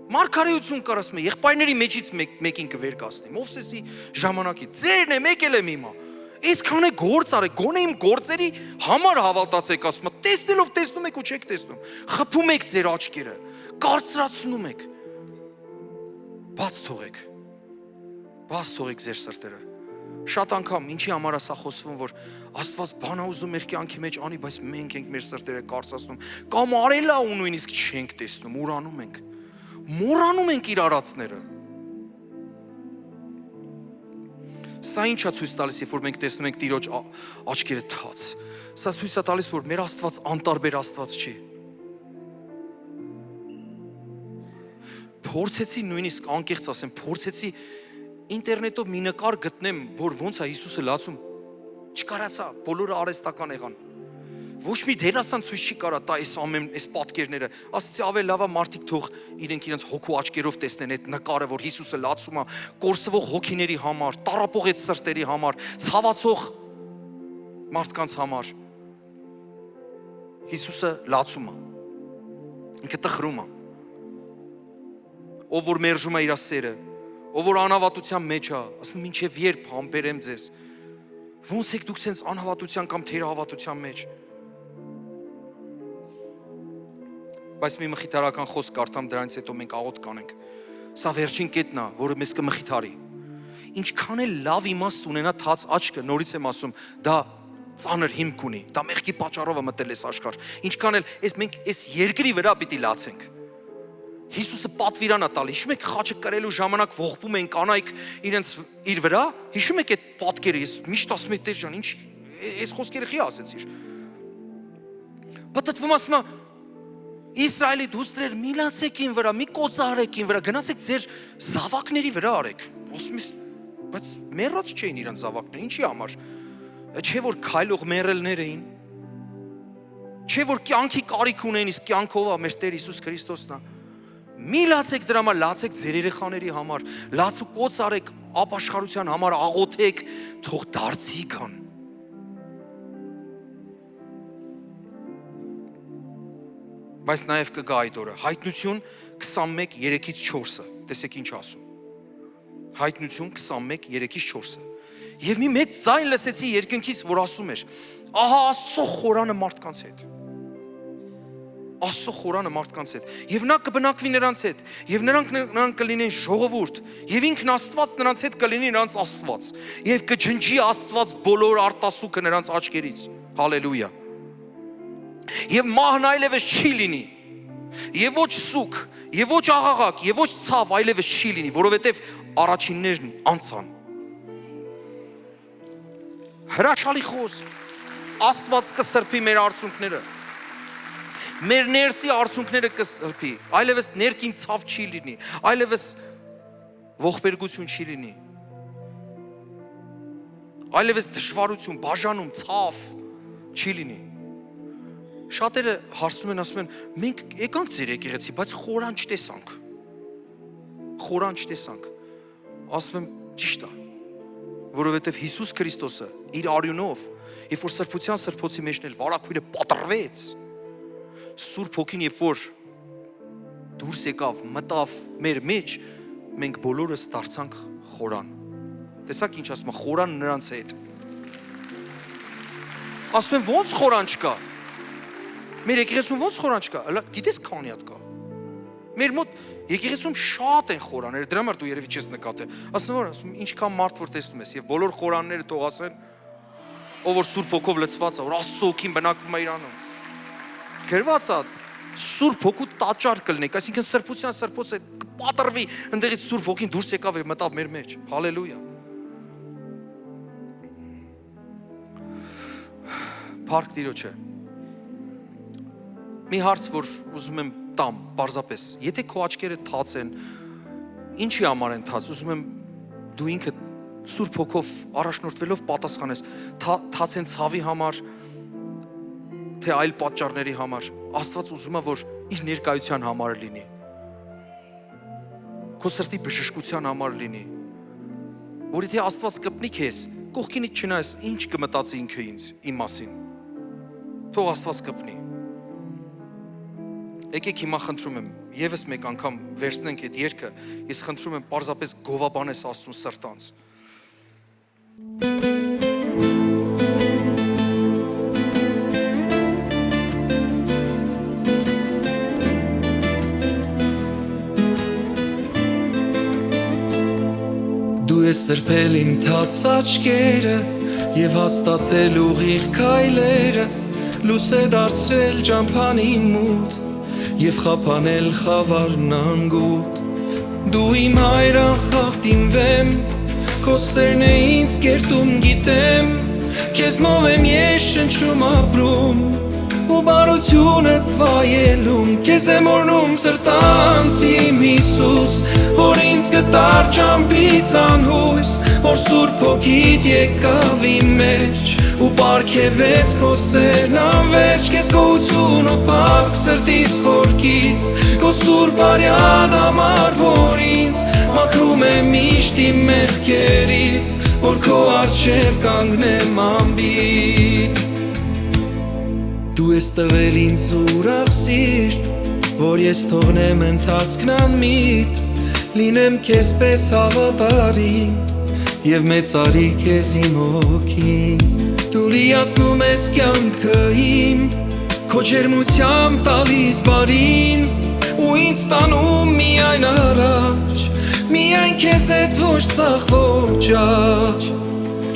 Մարգարեություն կար ասում է, եղբայրների մեջից մեկին կվեր կասնի, Մովսեսի ժամանակից, ձերն եմ, եկել եմ հիմա, այսքան է գործ արեք, գոնե իմ գործերի համար հավատացեք, ասում է, տեսնելով տեսնում եք ու չեք տեսնում, խփում եք ձեր աչքերը, կարծրացնում եք, բաց թողեք ձեր սրտերը, շատ անգամ ինչի համար է սա խոսվում, որ Աստված բան է ուզում մեր կյանքի մեջ անի, բայց մենք ենք մեր սրտերը կարծրացնում, կամ արել է ու նույնիսկ չենք տեսնում, ուրանում ենք մոռանում ենք իր արածները։ Սա ինչ է ցույց տալիս, երբ որ մենք տեսնում ենք Տիրոջ աչքերը թաց։ Սա ցույց է տալիս, որ մեր Աստված անտարբեր Աստված չի։ Փորձեցի նույնիսկ անկեղծ ասեմ, փորձեցի ինտերնետով մի նկար գտնեմ, որ ոնց է Հիսուսը լացում։ Չկարացա, բոլորը արհեստական եղան։ Ոչ մի դերասան ցույց չի կարա տա այս պատկերները։ Ասացի ավել լավա մարդիկ թող իրենց հոգու աչքերով տեսնեն այդ նկարը, որ Հիսուսը լացում է կորսվող հոգիների համար, տառապող սրտերի համար, ցավացող մարդկանց համար։ Հիսուսը լացում է։ Ինքը տխրում է։ Ով որ մերժում է իր սերը, ով որ անհավատության մեջ է, ասում մինչև երբ համբերեմ ձեզ։ Ոնց եք դուք սենց անհավատության կամ թերահավատության մեջ։ Բայց մի մխիթարական խոսք կարդամ, դրանից հետո մենք աղոտ կանենք։ Սա վերջին կետն է, որը մեզ կմխիթարի։ Ինչքան էլ լավ իմաստ ունենա թաց աչքը, նորից եմ ասում, դա ծանր հիմք ունի, դա մեղքի պատճառով է մտել այս աշխարհ, ինչքան էլ մենք այս երկրի վրա պիտի լացենք։ Հիսուսը պատվիրան է տալի, հիշում եք խաչը կրելու ժամանակ ողբում են կանայք իրենց իր վրա, հիշում եք այդ պատկերը, ես միշտ ասում եմ Տեր ջան, ինչ այս խոսքերը խի ասեցիր։ Պատտվում ասում եմ Իսրայելի դուստրեր մի լացեք ին վրա, մի կոծարեք ին վրա, գնացեք ձեր զավակների վրա արեք։ Ասում ես, բայց մեռած չէին իրենց զավակները, ինչի համար։ Չէ որ քայլող մեռելներ էին։ Չէ որ կյանքի կարիք ունեն, իսկ կյանքով է մեր Տեր Հիսուս Քրիստոսն է։ Մի լացեք դրա համար, լացեք ձեր երեխաների համար, լաց ու կոծ արեք ապաշխարության համար, աղոթեք, թող դարձի կան։ Բայց նաև կգա այդ օրը, Հայտնություն 21:3-4-ը, տեսեք ինչ ասում։ Հայտնություն 21:3-4-ը։ Եվ մի մեծ ձայն լսեցի երկնքից, որ ասում էր. ահա Աստծո խորանը մարդկանց հետ։ Աստծո խորանը մարդկանց հետ։ Եվ նա կբնակվի նրանց հետ, եւ նրանք կլինեն ժողովուրդ, եւ ինքն Աստված նրանց հետ կլինի նրանց Աստված, եւ կջնջի Աստված բոլոր արտասուքը նրանց աչքերից։ Հալելույա։ Եվ մահն այլևս չի լինի, եւ ոչ սուկ, եւ ոչ աղաղակ, եւ ոչ ցավ այլևս չի լինի, որովհետեւ առաջիններն անցան։ Հրաշալի խոսք, Աստված կսրբի մեր արցունքները, մեր ներսի արցունքները կսրբի, այլևս ներքին ցավ չի լինի, այլևս ողբերգություն չի լինի, այլևս դժվարություն, բաժանում, ցավ չի լինի։ Շատերը հարցնում են, ասում են, մենք եկանք ձեր եկեղեցի, բայց խորան չտեսանք։ Խորան չտեսանք։ Ասում եմ, ճիշտ է, որովհետև Հիսուս Քրիստոսը իր արյունով, երբ որ սրբության սրբոցի մեջն էլ վարակույրը պատռվեց, Սուրբ Հոգին երբ որ դուրս եկավ, մտավ մեր մեջ, մենք բոլորս դարձանք խորան։ Տեսակ ինչ ասում եմ, խորան նրանց հետ։ Ասում եմ, ոնց խորան չկա։ Մեր եկեղեցում ոնց խորան չկա, գիտես քանի հատ կա։ Մեր մոտ եկեղեցում շատ են խորանները, դրա համար դու երևի չես նկատել։ Ասում եմ, ինչքան մարդ որ տեսնում ես, եւ բոլոր խորանները թող ասեն, ով որ Սուրբ Հոգով լցված է, որ Աստծո Հոգին բնակվում է իրանում։ Գրված է, Սուրբ Հոգու տաճար կլնեք, այսինքն սրբության սրբոցը կպատրվի, ընդեղից Սուրբ Հոգին դուրս եկավ եւ մտավ մեր մեջ։ Հալելույա։ Փառք Տիրոջը։ Մի հարց, որ ուզում եմ տամ, պարզապես, եթե քո աչքերը թաց են, ինչի համար են թաց, ուզում եմ դու ինքդ Սուրբ Հոգով առաջնորդվելով պատասխանես, թաց են ցավի համար, թե այլ պատճառների համար, Աստված ուզում է, որ իր ներկայության համար լինի, քո սրտի բժշկության համար լինի, որ եթե Աստված կպնի քեզ, կողքինից չնայես, ինչ կմտածի ինքը ինձ, իմ մասին, թող Աստված կպնի։ Եկեք հիմա խնդրում եմ, եւս մեկ անգամ վերցնենք այդ երգը, ես խնդրում եմ պարզապես գովաբանես Աստծուն սրտանց։ Դու ես սրբել իմ թաց աչքերը եւ հաստատել ուղիղ քայլերը, լույս է դարձրել ճամփանի մութ եւ խափանել խավարն անգութ։ Դու իմ հայր անխախտ իմ վեմ, քո սերն է ինձ կերտում գիտեմ, քեզնով եմ ես շնչում ապրում ու բարությունդ վայելում, քեզ եմ օրհնում սրտանց իմ Հիսուս, որ ինձ գտար ճամփից անհույս, որ Սուրբ Հոգիդ եկավ իմ մեջ ու պարգևեց քո սերն անվերջ, քեզ գոհություն ու փառք սրտիս խորքից, քո Սուրբ արյան համար, որ ինձ մաքրում է միշտ իմ մեղքերից, որ քո առջև կանգնեմ անբիծ։ Դու ես տվել ինձ ուրախ սիրտ, որ ես թողնեմ ընթացքն անմիտ, լինեմ քեզ պես հավատարիմ եւ մեծարի քեզ իմ հոգին։ Դու լիացնում ես կյանքը իմ, քո ջերմությամբ տալիս բարին, ու ինձ տանում միայն առաջ, միայն քեզ հետ ոչ ծախ ոչ աճ,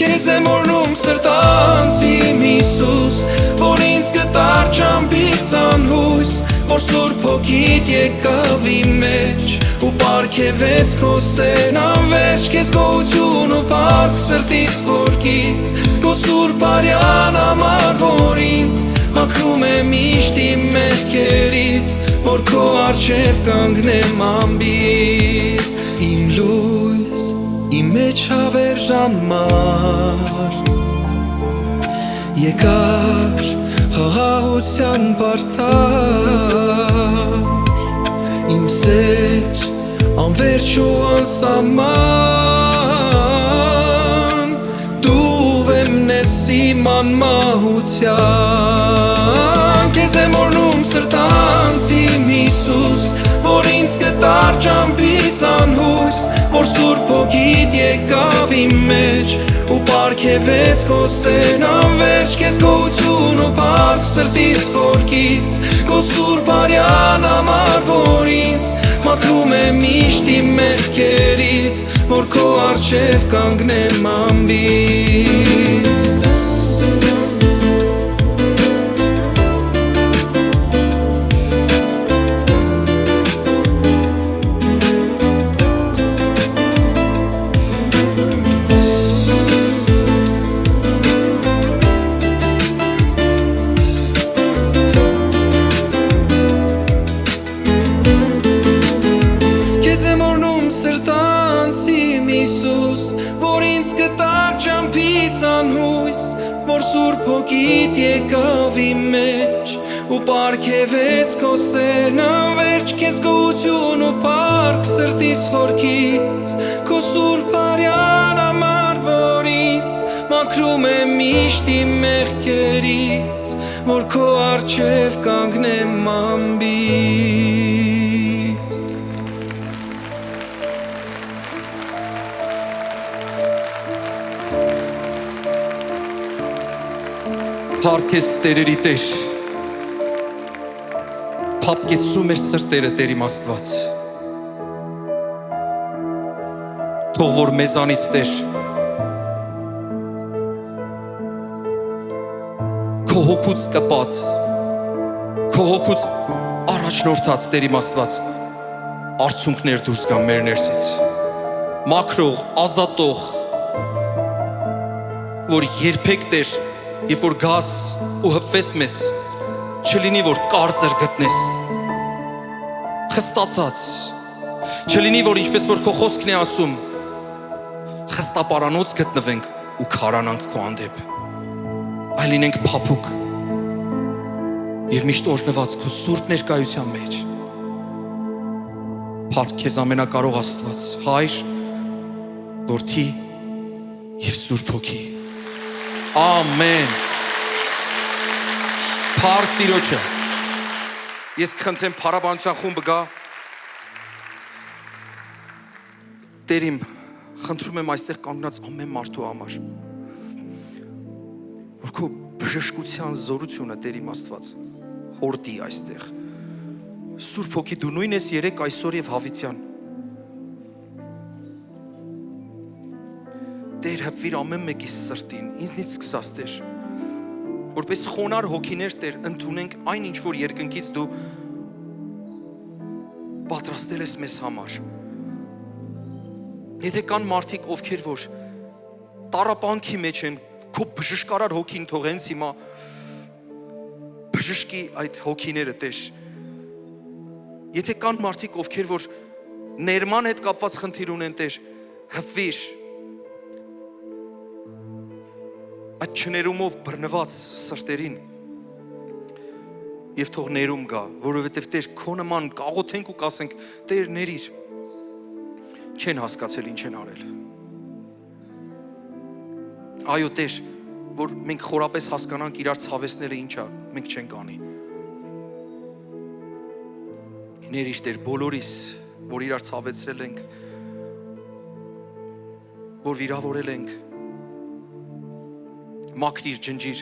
Քեզ եմ օրնում սրտանց իմ Հիսուս, որ ինձ գտար ճամփից անհույս, որ Սուրբ Հոգիդ եկավ իմ մեջ ու պարգևեց քո սեն անվերջ, քեզ գոհություն ու փառք սրտիս խորքից, քո Սուրբ արյան համար, որ ինձ մաքրում է միշտ իմ մեղքերից, որ քո առջև կանգնեմ անբիծ, իմ լույս, իմ մեջ հավերժանմար, եկար խաղաղության բարդար, իմ սեր անվերջ ու անսահման, դու վեմն ես իմ անմահության, քեզ եմ օրնում սրտանց իմ Հիսուս, որ ինձ գտար ճամփից անհույս, որ Սուրբ Հոգիդ եկավ իմ մեջ ու պարգևեց քո սեն անվերջ, քեզ գոհություն ու փառք սրտիս խորքից, քո Սուրբ արյան համար, որ ինձ մաքրում է միշտ իմ մեղքերից, որ քո առջև կանգնեմ անբիծ, սրտանց իմ Հիսուս, որ ինձ գտար ճամփից անհույս, որ Սուրբ Հոգիդ եկավ իմ մեջ ու պարգևեց քո սեն անվերջ, քեզ գոհություն ու փառք սրտիս խորքից, քո Սուրբ արյան համար, որ ինձ մաքրում է միշտ իմ մեղքերից, որ քո առջև կանգնեմ անբիծ, Փառք ես տերերի Տեր, փափկեցրու մեր սրտերը Տեր իմ Աստված, թող որ մեզանից Տեր քո հոգուց կպած, քո հոգուց առաջնորդած Տեր իմ Աստված, արցունքներ դուրս գան մեր ներսից, մաքրող, ազատող, որ երբեք Տեր Երբ որ գաս ու հպվես մեզ, չլինի որ կարծր գտնես, խստացած, չլինի որ ինչպես որ քո խոսքն է ասում, խստապարանոց գտնվենք ու քարանանք քո հանդեպ, այլ լինենք փափուկ և միշտ օրհնված քո սուրբ ներկայության մեջ, փառք քեզ ամենակարող Աստված, Հայր, Որդի և Սուրբ Հոգի, Ամեն, փառք Տիրոջը, ես կխնդրեմ փառաբանության խումբը գա, Տեր իմ, խնդրում եմ այստեղ կանգնած ամեն մարդու համար, որ քո բժշկության զորությունը Տեր իմ Աստված, հորդի այստեղ, Սուրբ Հոգի դու նույն ես երեկ, այսօր և հավիտյան, Տեր հպվիր ամեն մեկիս սրտին, ինձնից սկսած Տեր, որպես խոնար հոգիներ Տեր, ընդունենք այն ինչ որ երկնքից դու պատրաստել ես մեզ համար, եթե կան մարդիկ ովքեր որ տառապանքի մեջ են, քո բժշկարար հոգին թող հենց հիմա բժշկի այդ հոգիները Տեր, եթե կան մարդիկ ովքեր որ ներման հետ կապված խնդիր ունեն Տեր, հպվիր այդ չներումով բռնված սրտերին և թող ներում գա, որովհետև Տեր քո նման կաղոթենք ու կասենք Տեր ներիր, չեն հասկացել ինչ են արել, այո Տեր, որ մենք խորապես հասկանանք իրար ցավեցնելը ինչ է, մենք չենք անի, ներիր Տեր բոլորիս, որ իրար ցավեցրել ենք, որ վիրավորել ենք, մաքրիր, ջնջիր,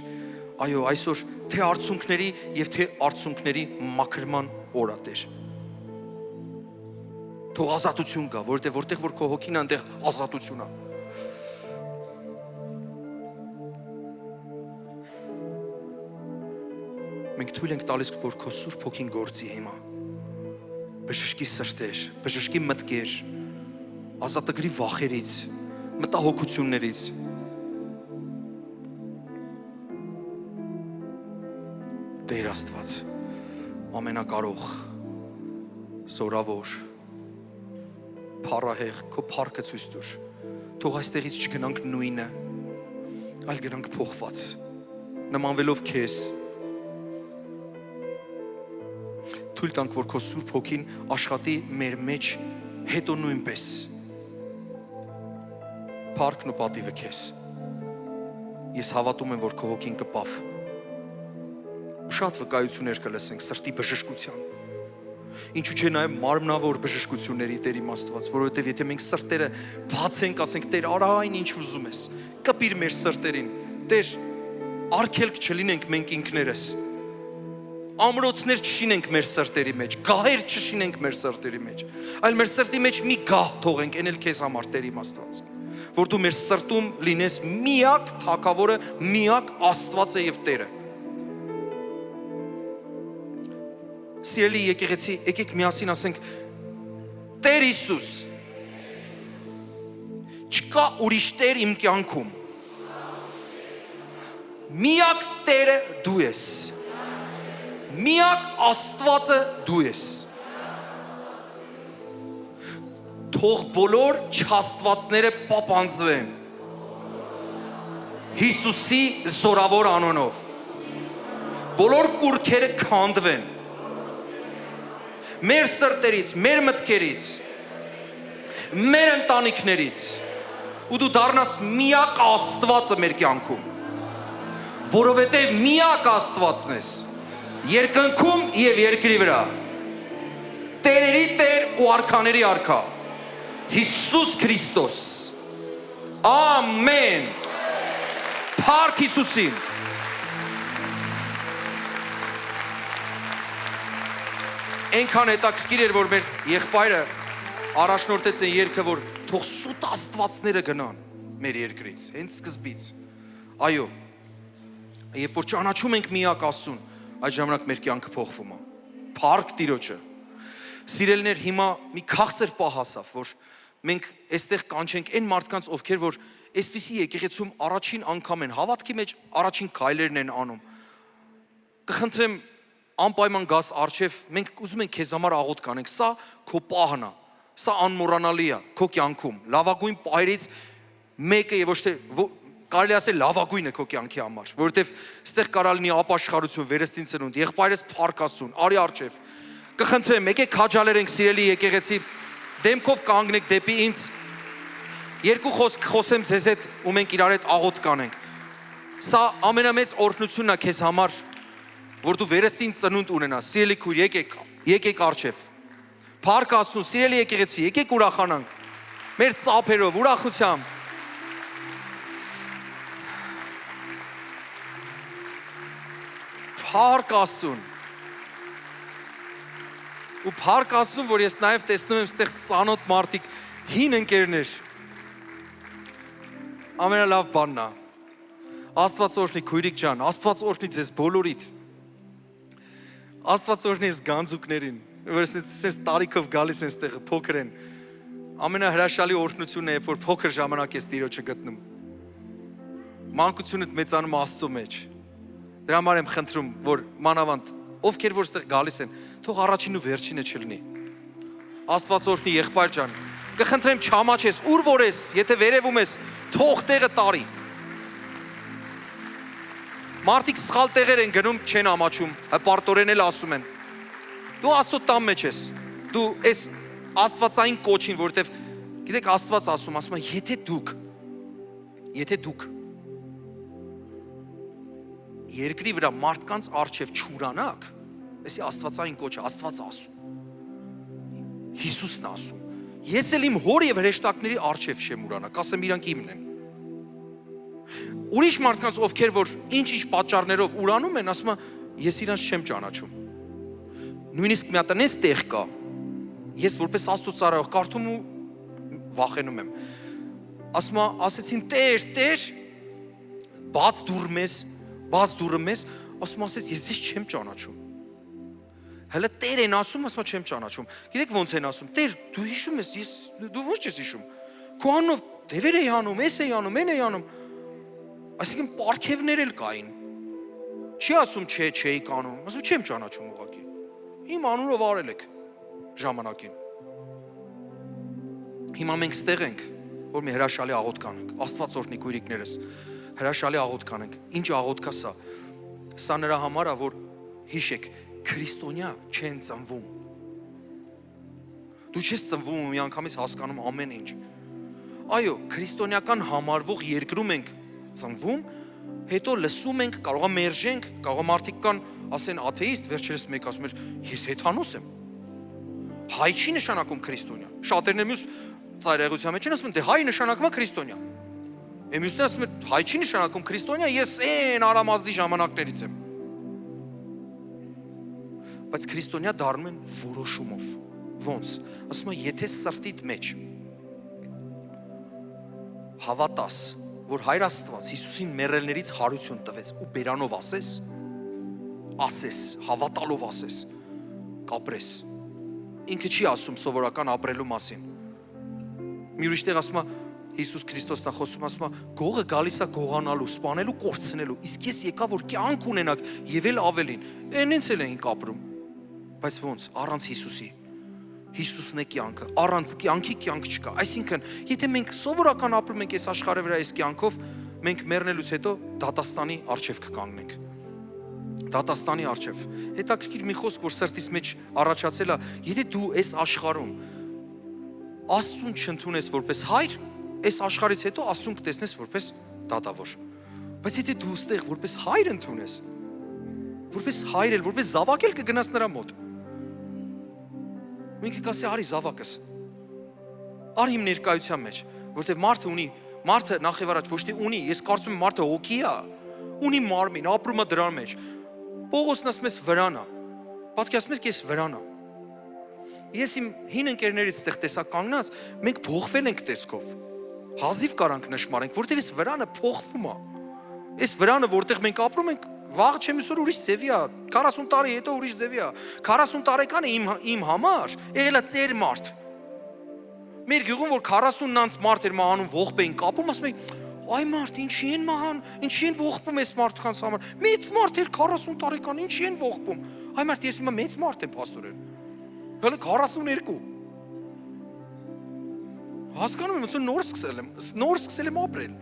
այո, այսօր թե արցունքների և թե արցունքների մաքրման օր է Տեր, թող ազատություն գա, որտեղ որ քո հոգին այնտեղ ազատություն է, Մենք թույլ ենք տալիս, որ քո Սուրբ Հոգին գործի հիմա։ Բժշկի սրտեր, բժշկի մտքեր, ազատագրի վախերից, մտահոգություններից։ Տեր Աստված, ամենակարող, զորավոր, փառահեղ, քո փառքը ցույց տուր։ Թող այստեղից չգնանք նույնը, այլ գնանք փոխված, նմանվելով քեզ։ Թույլ տանք, որ քո Սուրբ Հոգին աշխատի մեր մեջ հետո նույնպես։ Փառքն ու պատիվը քեզ։ Ես հավատում եմ, որ քո Հոգին կպավ։ Ու շատ վկայություններ կլսենք սրտի բժշկության։ Ինչու՞ չէ նաև մարմնավոր բժշկությունների, Տեր իմ Աստված, որովհետև եթե մենք սրտերը բացենք, ասենք Տեր, արա այն ինչ ուզում ես, կպիր մեր սրտերին։ Տեր, արգելք չլինենք մենք ինքներս։ Ամրոցներ չշինենք մեր սրտերի մեջ, գահեր չշինենք մեր սրտերի մեջ, այլ մեր սրտի մեջ մի գահ թողենք, այն էլ քեզ համար, Տեր իմ Աստված, որ դու մեր սրտում լինես միակ Թագավորը, միակ Աստվածը եւ Տերը։ Սիրելի եկեղեցի, եկեք միասին ասենք Տեր Հիսուս, չկա ուրիշ Տեր իմ կյանքում, միակ Տերը դու ես, միակ Աստվածը դու ես։ Թող բոլոր չաստվածները պապանձվեն Հիսուսի զորավոր անունով, բոլոր կուրքերը քանդվեն մեր սրտերից, մեր մտքերից, մեր ընտանիքներից, ու դու դառնաս միակ Աստվածը մեր կյանքում, որովհետև միակ Աստվածն ես երկնքում եւ երկրի վրա, Տերերի Տեր ու արքաների արքա, Հիսուս Քրիստոս, ամեն, փառք Հիսուսին։ Այնքան հետաքրքիր էր, որ մեր եղբայրը առաջնորդեց այն երգը, որ թող սուտ աստվածները գնան մեր երկրից, հենց սկզբից։ Այո, երբ որ ճանաչում ենք միակ Աստծուն, այդ ժամանակ մեր կյանքը փոխվում է։ Փառք Տիրոջը։ Սիրելիներ, հիմա մի քաղցր պահ հասավ, որ մենք այստեղ կանչենք այն մարդկանց, ովքեր որ այսպիսի եկեղեցում առաջին անգամ են, հավատքի մեջ առաջին քայլերն են անում։ Կխնդրեմ անպայման գաս արջև, մենք ուզում ենք քեզ համար աղոթք կանենք, սա քո պահն է, սա անմոռանալի է քո կյանքում, լավագույն պահերից մեկը եւ ոչ թե կարելի ասել լավագույնը քո կյանքի համար, որովհետեւ այստեղ կարա լինի ապաշխարություն, վերստին ծնունդ, եղբայրս փառք Աստծուն, արի արջև։ Կխնդրեմ, եկեք քաջալերենք սիրելի եկեղեցի, դեմքով կանգնեք դեպի ինձ։ Երկու խոսք խոսեմ ձեզ հետ ու մենք իրար հետ աղոթք կանենք։ Սա ամենամեծ օրհնությունն է քեզ համար, որ դու վերստին ծնունդ ունենաս։ Սիրելի քույր, եկեք արջև։ Փառք Աստծուն, սիրելի եկեղեցի, եկեք ուրախանանք մեր ծափերով, ուրախությամբ։ Փառք Աստծուն։ Ու փառք Աստծուն, որ ես նաև տեսնում եմ այստեղ ծանոթ մարդիկ, հին ընկերներ։ Ամենալավ բանն է։ Աստված օրհնի քույրիկ ջան, Աստված օրհնի ձեզ բոլորիդ։ Աստված օրհնի ես գանձուկներին, որ sense տարիքով գալիս են այստեղ փոքր են։ Ամենահրաշալի օրհնությունն է, երբ որ փոքր ժամանակ ես Տիրոջը գտնում։ Մանկությունդ մեծանում Աստծո մեջ։ Դրա համար եմ խնդրում, որ մանավանդ ովքեր որ այստեղ գալիս են, թող առաջին ու վերջինը չլինի։ Աստված օրհնի եղբայր ջան։ Կխնդրեմ չհամաչես, ուր որ ես, եթե վերևում ես, թող տեղը տարի։ Մարդիկ սխալ տեղեր են գնում, չեն ամաչում, հպարտորեն էլ ասում են։ Դու Աստծո տան մեջ ես։ Դու այս աստվածային կոչին, որովհետև գիտեք Աստված ասում է, եթե դուք երկրի վրա մարդկանց առջև չուրանաք, այսի աստվածային կոչը Աստված ասում։ Հիսուսն ասում։ Ես էլ իմ հոր եւ հրեշտակների առջև չեմ ուրանա, կասեմ իրանք իմն են։ Ուրիշ մարդկանց ովքեր որ ինչ-ինչ պատճառներով ուրանում են, ասում են ես իրանց չեմ ճանաչում։ Նույնիսկ մի հատ այնպես տեղ կա։ Ես որպես Աստծո ծառայող կարդում ու վախենում եմ։ Ասեցին Տեր, բաց դուռը մեզ, ասում ասեց ես ձեզ չեմ ճանաչում։ Հələ Տեր են ասում, ասում չեմ ճանաչում։ Գիտեք ոնց են ասում։ Տեր, դու հիշում ես, դու ո՞նց ես հիշում։ Քո անունով դևեր էի անում, էս էի անում, են էի անում։ Այսինքն պարգևներ էլ կային։ Չի ասում չէի կանում, ասում չեմ ճանաչում ուղղակի։ Իմ անունով արել եք ժամանակին։ Հիմա մենք ստեղ ենք, որ մի հրաշալի աղոթք անենք։ Աստված օրհնի քույրիկներս։ Հրաշալի աղոթք անենք։ Ինչ աղոթք է սա։ Սա նրա համար է, որ հիշեք, քրիստոնյա չեն ծնվում։ Դու չես ծնվում ու միանգամից հասկանում ամեն ինչ։ Այո, քրիստոնեական համարվող երկրում ենք ծնվում, հետո լսում ենք, կարող է մերժենք, կարող է մարդիկ կան, ասեն աթեիստ, վերջերս մեկ ասում էր, ես հեթանոս եմ։ Հայ չի նշանակում քրիստոնյա։ Շատերն մյուս ծայրահեղության մեջ են ասում, դե հայ նշանակում է քրիստոնյա։ Մյուսն ասում է, հայ չի նշանակում քրիստոնյա, ես այն Արամազդի ժամանակներից եմ։ Բայց քրիստոնյա դառնում են որոշումով։ Ոնց։ Ասում է, եթե սրտիդ մեջ հավատաս, որ Հայր Աստված Հիսուսին մեռելներից հարություն տվեց ու բերանով ասես, հավատալով ասես, կապրես։ Ինքը չի ասում սովորական ապրելու մասին։ Մի ուրիշ տեղ ասում է Հիսուս Քրիստոսն է խոսում, ասում է գողը գալիս է գողանալու, սպանելու, կորցնելու, իսկ ես եկա որ կյանք ունենաք եւ էլ ավելին։ Այնց էլ էինք ապրում։ Բայց ոնց, առանց Հիսուսի։ Հիսուսն է կյանքը, առանց կյանքի կյանք չկա։ Այսինքն, եթե մենք սովորական ապրում ենք այս աշխարհի վրա այս կյանքով, մենք մեռնելուց հետո դատաստանի առջև կկանգնենք։ Դատաստանի առջև։ Հետաքրքիր մի խոսք, որ սրտիս մեջ առաջացել է, եթե դու այս աշխարհում Աստծուն չընդունես որպես հայր, այս աշխարհից հետո Աստծուն կտեսնես որպես դատավոր։ Բայց եթե դու ստեղ որպես հայր ընդունես, որպես հայր էլ, որպես զավակ էլ կգնաս նրա մոտ։ Մենք կասի արի զավակս։ Արի իմ ներկայության մեջ, որտեղ մարդը նախ եւ առաջ ոչ թե ունի, ես կարծում եմ մարդը հոգի է, ունի մարմին, ապրում է դրա մեջ։ Պողոսն ասում ես վրանա։ Պատկերացնում ես ես վրանա։ Ես իմ հին ընկերներից ստեղ տեսա կանգնած, մենք փոխվել ենք տեսքով։ Հազիվ կարանք նշмарենք, որտեղ այս վրանը փոխվում է։ Այս վրանը, որտեղ մենք ապրում ենք, վաղ չեմ իսօր ուրիշ ձևի է, 40 տարի հետո ուրիշ ձևի է։ 40 տարեկանը իմ համար եղել է ծեր մարդ։ Մեր գյուղում որ 40-նանց մարդ էր մահանում ողբ էին կապում, ասում էին, այ մարդ, ինչի են մահան, ինչի են ողբում այս մարդկանց համար։ Մեծ մարդ էր 40 տարեկան, ինչի են ողբում։ Այ մարդ, ես հիմա մեծ մարդ եմ պաստորեն։ Հələ 42։ Հասկանում եմ, ոնց նոր սկսել եմ ապրել։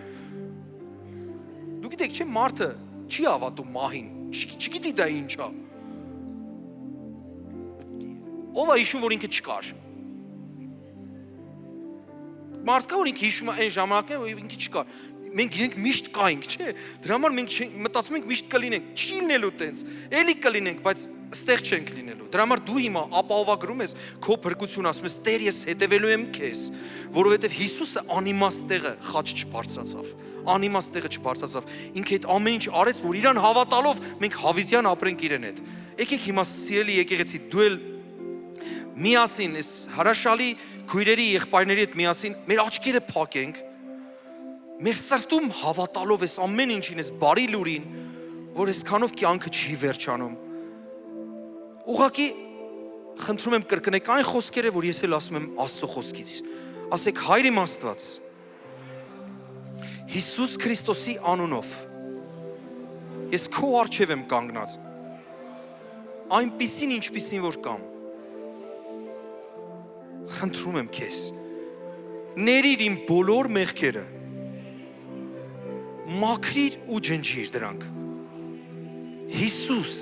Դու գիտեք, չէ՞ մարդը չի հավատում մահին, չգիտի դա ինչ է։ Ով է հիշում, որ ինքը չկար։ Մարդ կա, որ ինքը հիշում է այն ժամանակները, որ ինքը չկար։ Մենք գիտենք միշտ կայինք, չէ՞։ Դրա համար մենք մտածում ենք միշտ կլինենք, չի լինելու տենց։ Էլի կլինենք, բայց ստեղ չենք լինելու։ Դրա համար դու հիմա ապահովագրում ես քո փրկություն, ասում ես Տեր, ես հետևելու եմ քեզ, որովհետև Հիսուսը անիմաստ տեղը խաչ չբարձրացավ։ Անիմաստ տեղը չբարձրացավ։ Ինքը այդ ամեն ինչ արեց, որ իրան հավատալով մենք հավիտյան ապրենք իրեն հետ։ Եկեք հիմա սիրելի եկեղեցի, դու էլ միասին այս հրաշալի քույրերի եղբայրների հետ միասին մեր աչքերը փակենք, մեր սրտում հավատալով այս ամեն ինչին, այս բարի լուրին, որ այսքանով կյանքը չի վերջանում։ Ուղղակի խնդրում եմ կրկնեք այն խոսքերը, որ ես էլ ասում եմ Աստծո խոսքից։ Ասեք Հայր իմ Աստված, Հիսուս Քրիստոսի անունով ես քո առջև եմ կանգնած, այնպիսին ինչպիսին որ կամ, խնդրում եմ քեզ, ներիր իմ բոլոր մեղքերը, մաքրիր ու ջնջիր դրանք։ Հիսուս,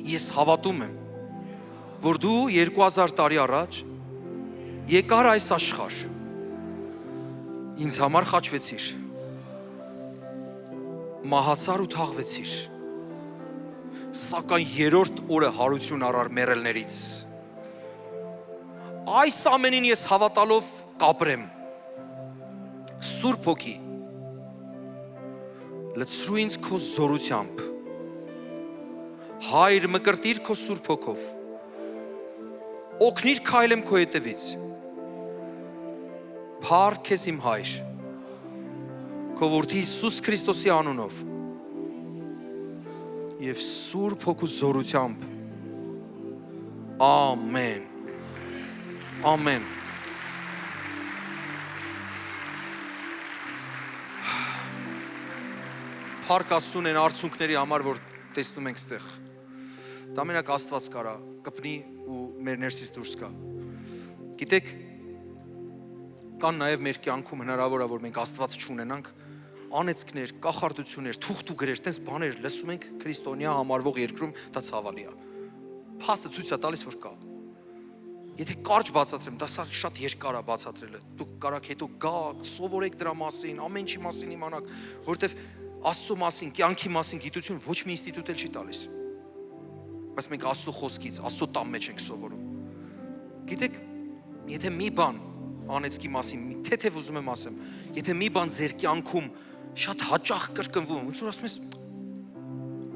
ես հավատում եմ, որ դու 2000 տարի առաջ եկար այս աշխարհ, ինձ համար խաչվեցիր, մահացար ու թաղվեցիր, սակայն երրորդ օրը հարություն առար մեռելներից։ Այս ամենին ես հավատալով կապրեմ։ Սուրբ Հոգի, լցրու ինձ քո զորությամբ, Հայր մկրտիր քո Սուրբ Հոգով, օգնիր քայլեմ քո հետևից, փառք քեզ իմ Հայր, քո որդի Հիսուս Քրիստոսի անունով, եւ Սուրբ Հոգու զորությամբ։ Ամեն։ Ամեն։ Փառք Աստծուն այն արցունքների համար, որ տեսնում ենք ստեղ։ Դա մենակ Աստված կարա կպնի ու մեր ներսից դուրս գա։ Գիտեք, կան նաև մեր կյանքում հնարավոր է, որ մենք Աստված չունենանք, անեծքներ, կախարդություններ, թուղթ ու գրեր, տես բաներ լսում ենք քրիստոնյա համարվող երկրում, դա ցավալի է։ Փաստը ցույց է տալիս, որ կա։ Եթե կարճ բացատրեմ, դա շատ երկար է բացատրելը։ Դուք կարաք հետո գաք, սովորեք դրա մասին, ամեն ինչի մասին իմանաք, որովհետև Աստծո մասին, կյանքի մասին գիտություն ոչ մի ինստիտուտ էլ չի տալիս։ Բայց մենք Աստծո խոսքից, Աստծո տան մեջ ենք սովորում։ Գիտեք, եթե մի բան անեծքի մասին, մի թեթև ուզում եմ ասեմ, եթե մի բան ձեր կյանքում շատ հաճախ կրկնվում, ոնց որ ասում ես,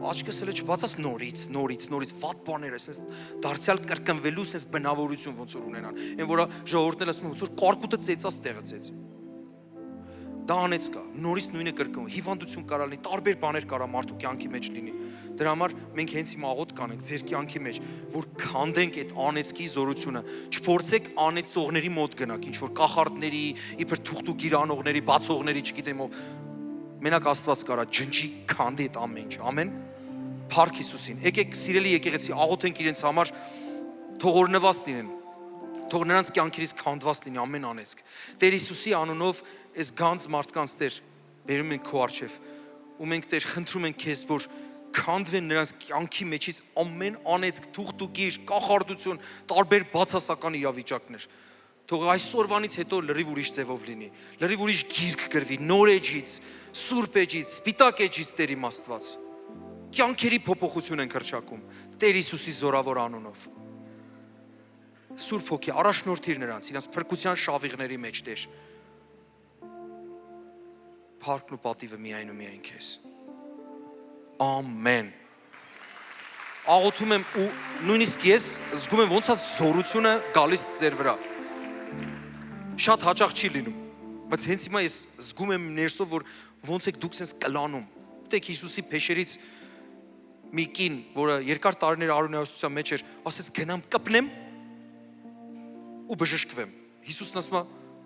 աչքս էլ չբացած նորից վատ բաներ, այսպես դարձյալ կրկնվելու sense բնավորություն ոնց որ ունենան։ Այն որը ժողովուրդն էլ ասում են, ոնց որ կարկուտը ծեծած տեղը ծեծ։ Դա անեց կա, նորից նույնը կրկնվում, հիվանդություն կարա լինի, տարբեր բաներ կարա մարդու կյանքի մեջ լինի։ Դրա համար մենք հենց հիմա աղոթ կանենք ձեր կյանքի մեջ, որ քանդենք այդ անեծքի զորությունը, չփորձեք անեծողների մոտ գնաք, ինչ որ կախարդների, իբր թուղթու գիրանողների, բացողների, չգիտեմ ով, մենակ Աստված կարա ջնջի քանդի այդ ամեն ինչ։ Ամեն։ Փառք Հիսուսին։ Եկեք սիրելի եկեղեցի, աղոթենք իրենց համար, թող օրհնված լինեն, թող նրանց կյանքերից քանդված լինի ամեն անեծք։ Տեր Հիսուսի անունով այս գանձ մարդկանց Տեր բերում ենք քո առջև, ու մենք Տեր խնդրում ենք քեզ, որ քանդվեն նրանց կյանքի մեջից ամեն անեծք, թուղթ ու գիր, կախարդություն, տարբեր բացասական իրավիճակներ։ Թող այսօրվանից հետո լրիվ ուրիշ ձևով լինի, լրիվ ուրիշ գիրք գրվի, նոր էջից, սուրբ էջից, սպիտակ էջից Տեր իմ Աստված։ Կյանքերի փոփոխություն ենք հռչակում Տեր Հիսուսի զորավոր անունով։ Սուրբ Հոգի, առաջնորդիր նրանց, իրենց փրկության շավիղների մեջ Տեր։ Փառքն ու պատիվը միայն ու միայն քեզ։ Ամեն։ Աղոթում եմ ու նույնիսկ ես զգում եմ ոնց է զորությունը գալիս ձեր վրա։ Շատ հաճախ չի լինում, բայց հենց հիմա ես զգում եմ ներսով, որ ոնց եք դուք sense կլանում։ Դեք Հիսուսի փեշերից մի կին, որը երկար տարիներ արունայացության մեջ էր, ասեց գնամ կպնեմ ու բժշկվեմ։ Հիսուսն ասում է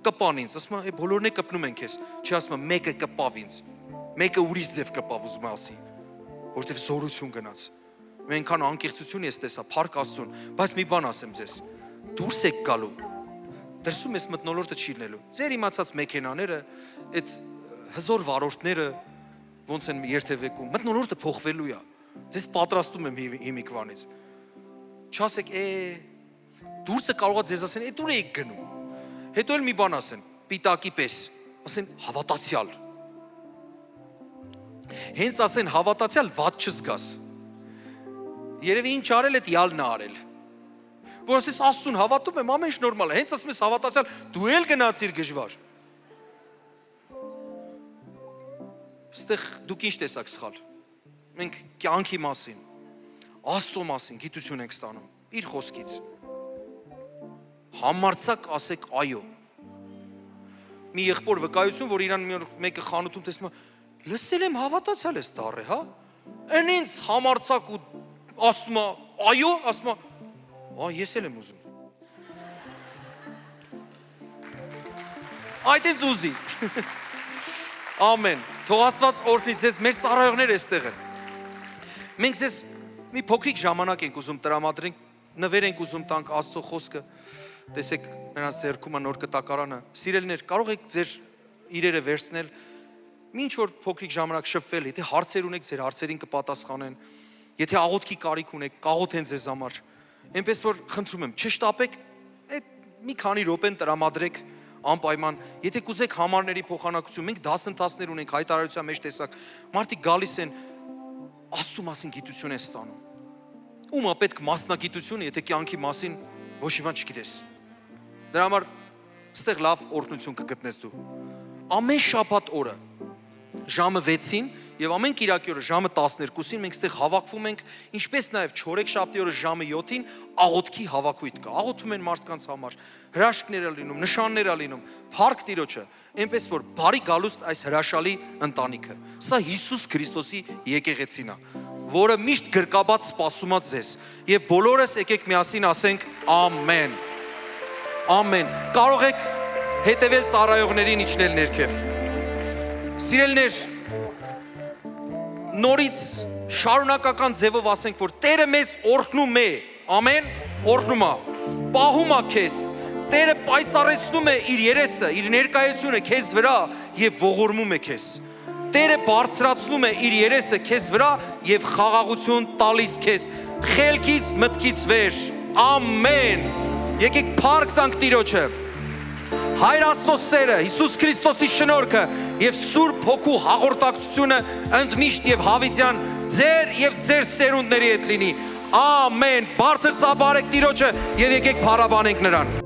կպան ինձ, ասում է բոլորն է կպնում են քեզ, չի ասում է մեկը կպավ ինձ, մեկը ուրիշ ձև կպավ ուզում է ասի, որովհետև զորություն գնաց։ Մենքան անկեղծություն ես տեսա, փառք Աստծուն, բայց մի բան ասեմ ձեզ, դուրս եք գալու, դրսում ես մթնոլորտը չի լինելու։ Ձեր իմացած մեքենաները, այդ հզոր վարորդները ոնց են երթևեկում, մթնոլորտը փոխվելու է։ Ձեզ պատրաստում եմ հիմիկվանից։ Չասեք, դուրսը կարող է ձեզ ասեն, «Էդ ուր եք գնում»։ Հետո էլ մի բան ասեն, պիտակի պես, ասեն հավատացյալ։ Հենց ասեն հավատացյալ, վատ չզգաս։ Երևի ինչ արել էդ յալն է արել։ Որ ասես Աստծուն հավատում եմ, ամեն ինչ նորմալ է։ Հենց ասում ես հավատացյալ, դու էլ գնացիր դժվար։ Ստեղ դուք ինչ տեսակ սխալ։ Մենք կյանքի մասին, Աստծո մասին գիտություն ենք ստանում, իր խոսքից։ Համարձակ ասեք այո։ Մի եղբոր վկայություն, որ իրան մեկը խանութում տեսնում է, լսել եմ հավատացյալ ես դառը, հա։ Այն ինձ համարձակ ու ասում է այո, ասում է ես էլ եմ ուզում։ Այդ ինձ ուզի։ Ամեն։ Թող Աստված օրհնի ձեզ, մեր ծառայողները այստեղ են։ Մենք ձեզ մի փոքրիկ ժամանակ ենք ուզում տրամադրենք, նվեր ենք ուզում տանք Աստծո խոսքը։ Տեսեք նրանց ձեռքում է նոր կտակարանը։ Սիրելիներ, կարող եք ձեր իրերը վերցնել, ինչ որ փոքրիկ ժամանակ շփվել, եթե հարցեր ունեք, ձեր հարցերին կպատասխանեն։ Եթե աղոթքի կարիք ունեք, կաղոթեն ձեզ համար։ Այնպես որ խնդրում եմ, չշտապեք, այդ մի քանի րոպեն տրամադրեք անպայման։ Եթե կուզեք համարների փոխանակություն, մենք դասընթացներ ունենք հայտարարության մեջ տեսակ։ Մարդիկ գալիս են, Աստծո մասին գիտություն են ստանում։ Ումա պետք մասնագիտություն, եթե կյանքի մասին ոչ մի բան չգիտես։ Դրա համար ստեղ լավ օրհնություն կգտնես դու։ Ամեն շաբաթ օրը ժամը 6-ին եւ ամեն կիրակի օրը ժամը 12-ին մենք ստեղ հավաքվում ենք, ինչպես նաեւ չորեքշաբթի օրը ժամը 7-ին աղոթքի հավաքույթ կա։ Աղոթում են մարդկանց համար, հրաշքներ է լինում, նշաններ է լինում, փառք Տիրոջը, այնպես որ բարի գալուստ այս հրաշալի ընտանիքը։ Սա Հիսուս Քրիստոսի եկեղեցին է։ որը միշտ գրկաբաց սպասում է ձեզ։ Եվ բոլորս եկեք միասին ասենք ամեն։ Ամեն։ Կարող եք հետևել ծառայողներին իջնել ներքև։ Սիրելիներ, նորից շարունակական ձևով ասենք, որ Տերը մեզ օրհնում է, ամեն, օրհնում է, պահում է քեզ, Տերը պայծառեցնում է իր երեսը, իր ներկայությունը քեզ վրա եւ ողորմում է քեզ։ Տերը բարձրացնում է իր երեսը քեզ վրա եւ խաղաղություն տալիս քեզ խելքից մտքից վեր։ Ամեն։ Եկեք փառք տանք Տիրոջը։ Հայր Աստծո սերը, Հիսուս Քրիստոսի շնորհքը եւ Սուրբ Հոգու հաղորդակցությունը ընդմիշտ եւ հավիտյան ձեր եւ ձեր սերունդների հետ լինի։ Ամեն։ Բարձր ծափարեք Տիրոջը եւ եկեք փառաբանենք նրան։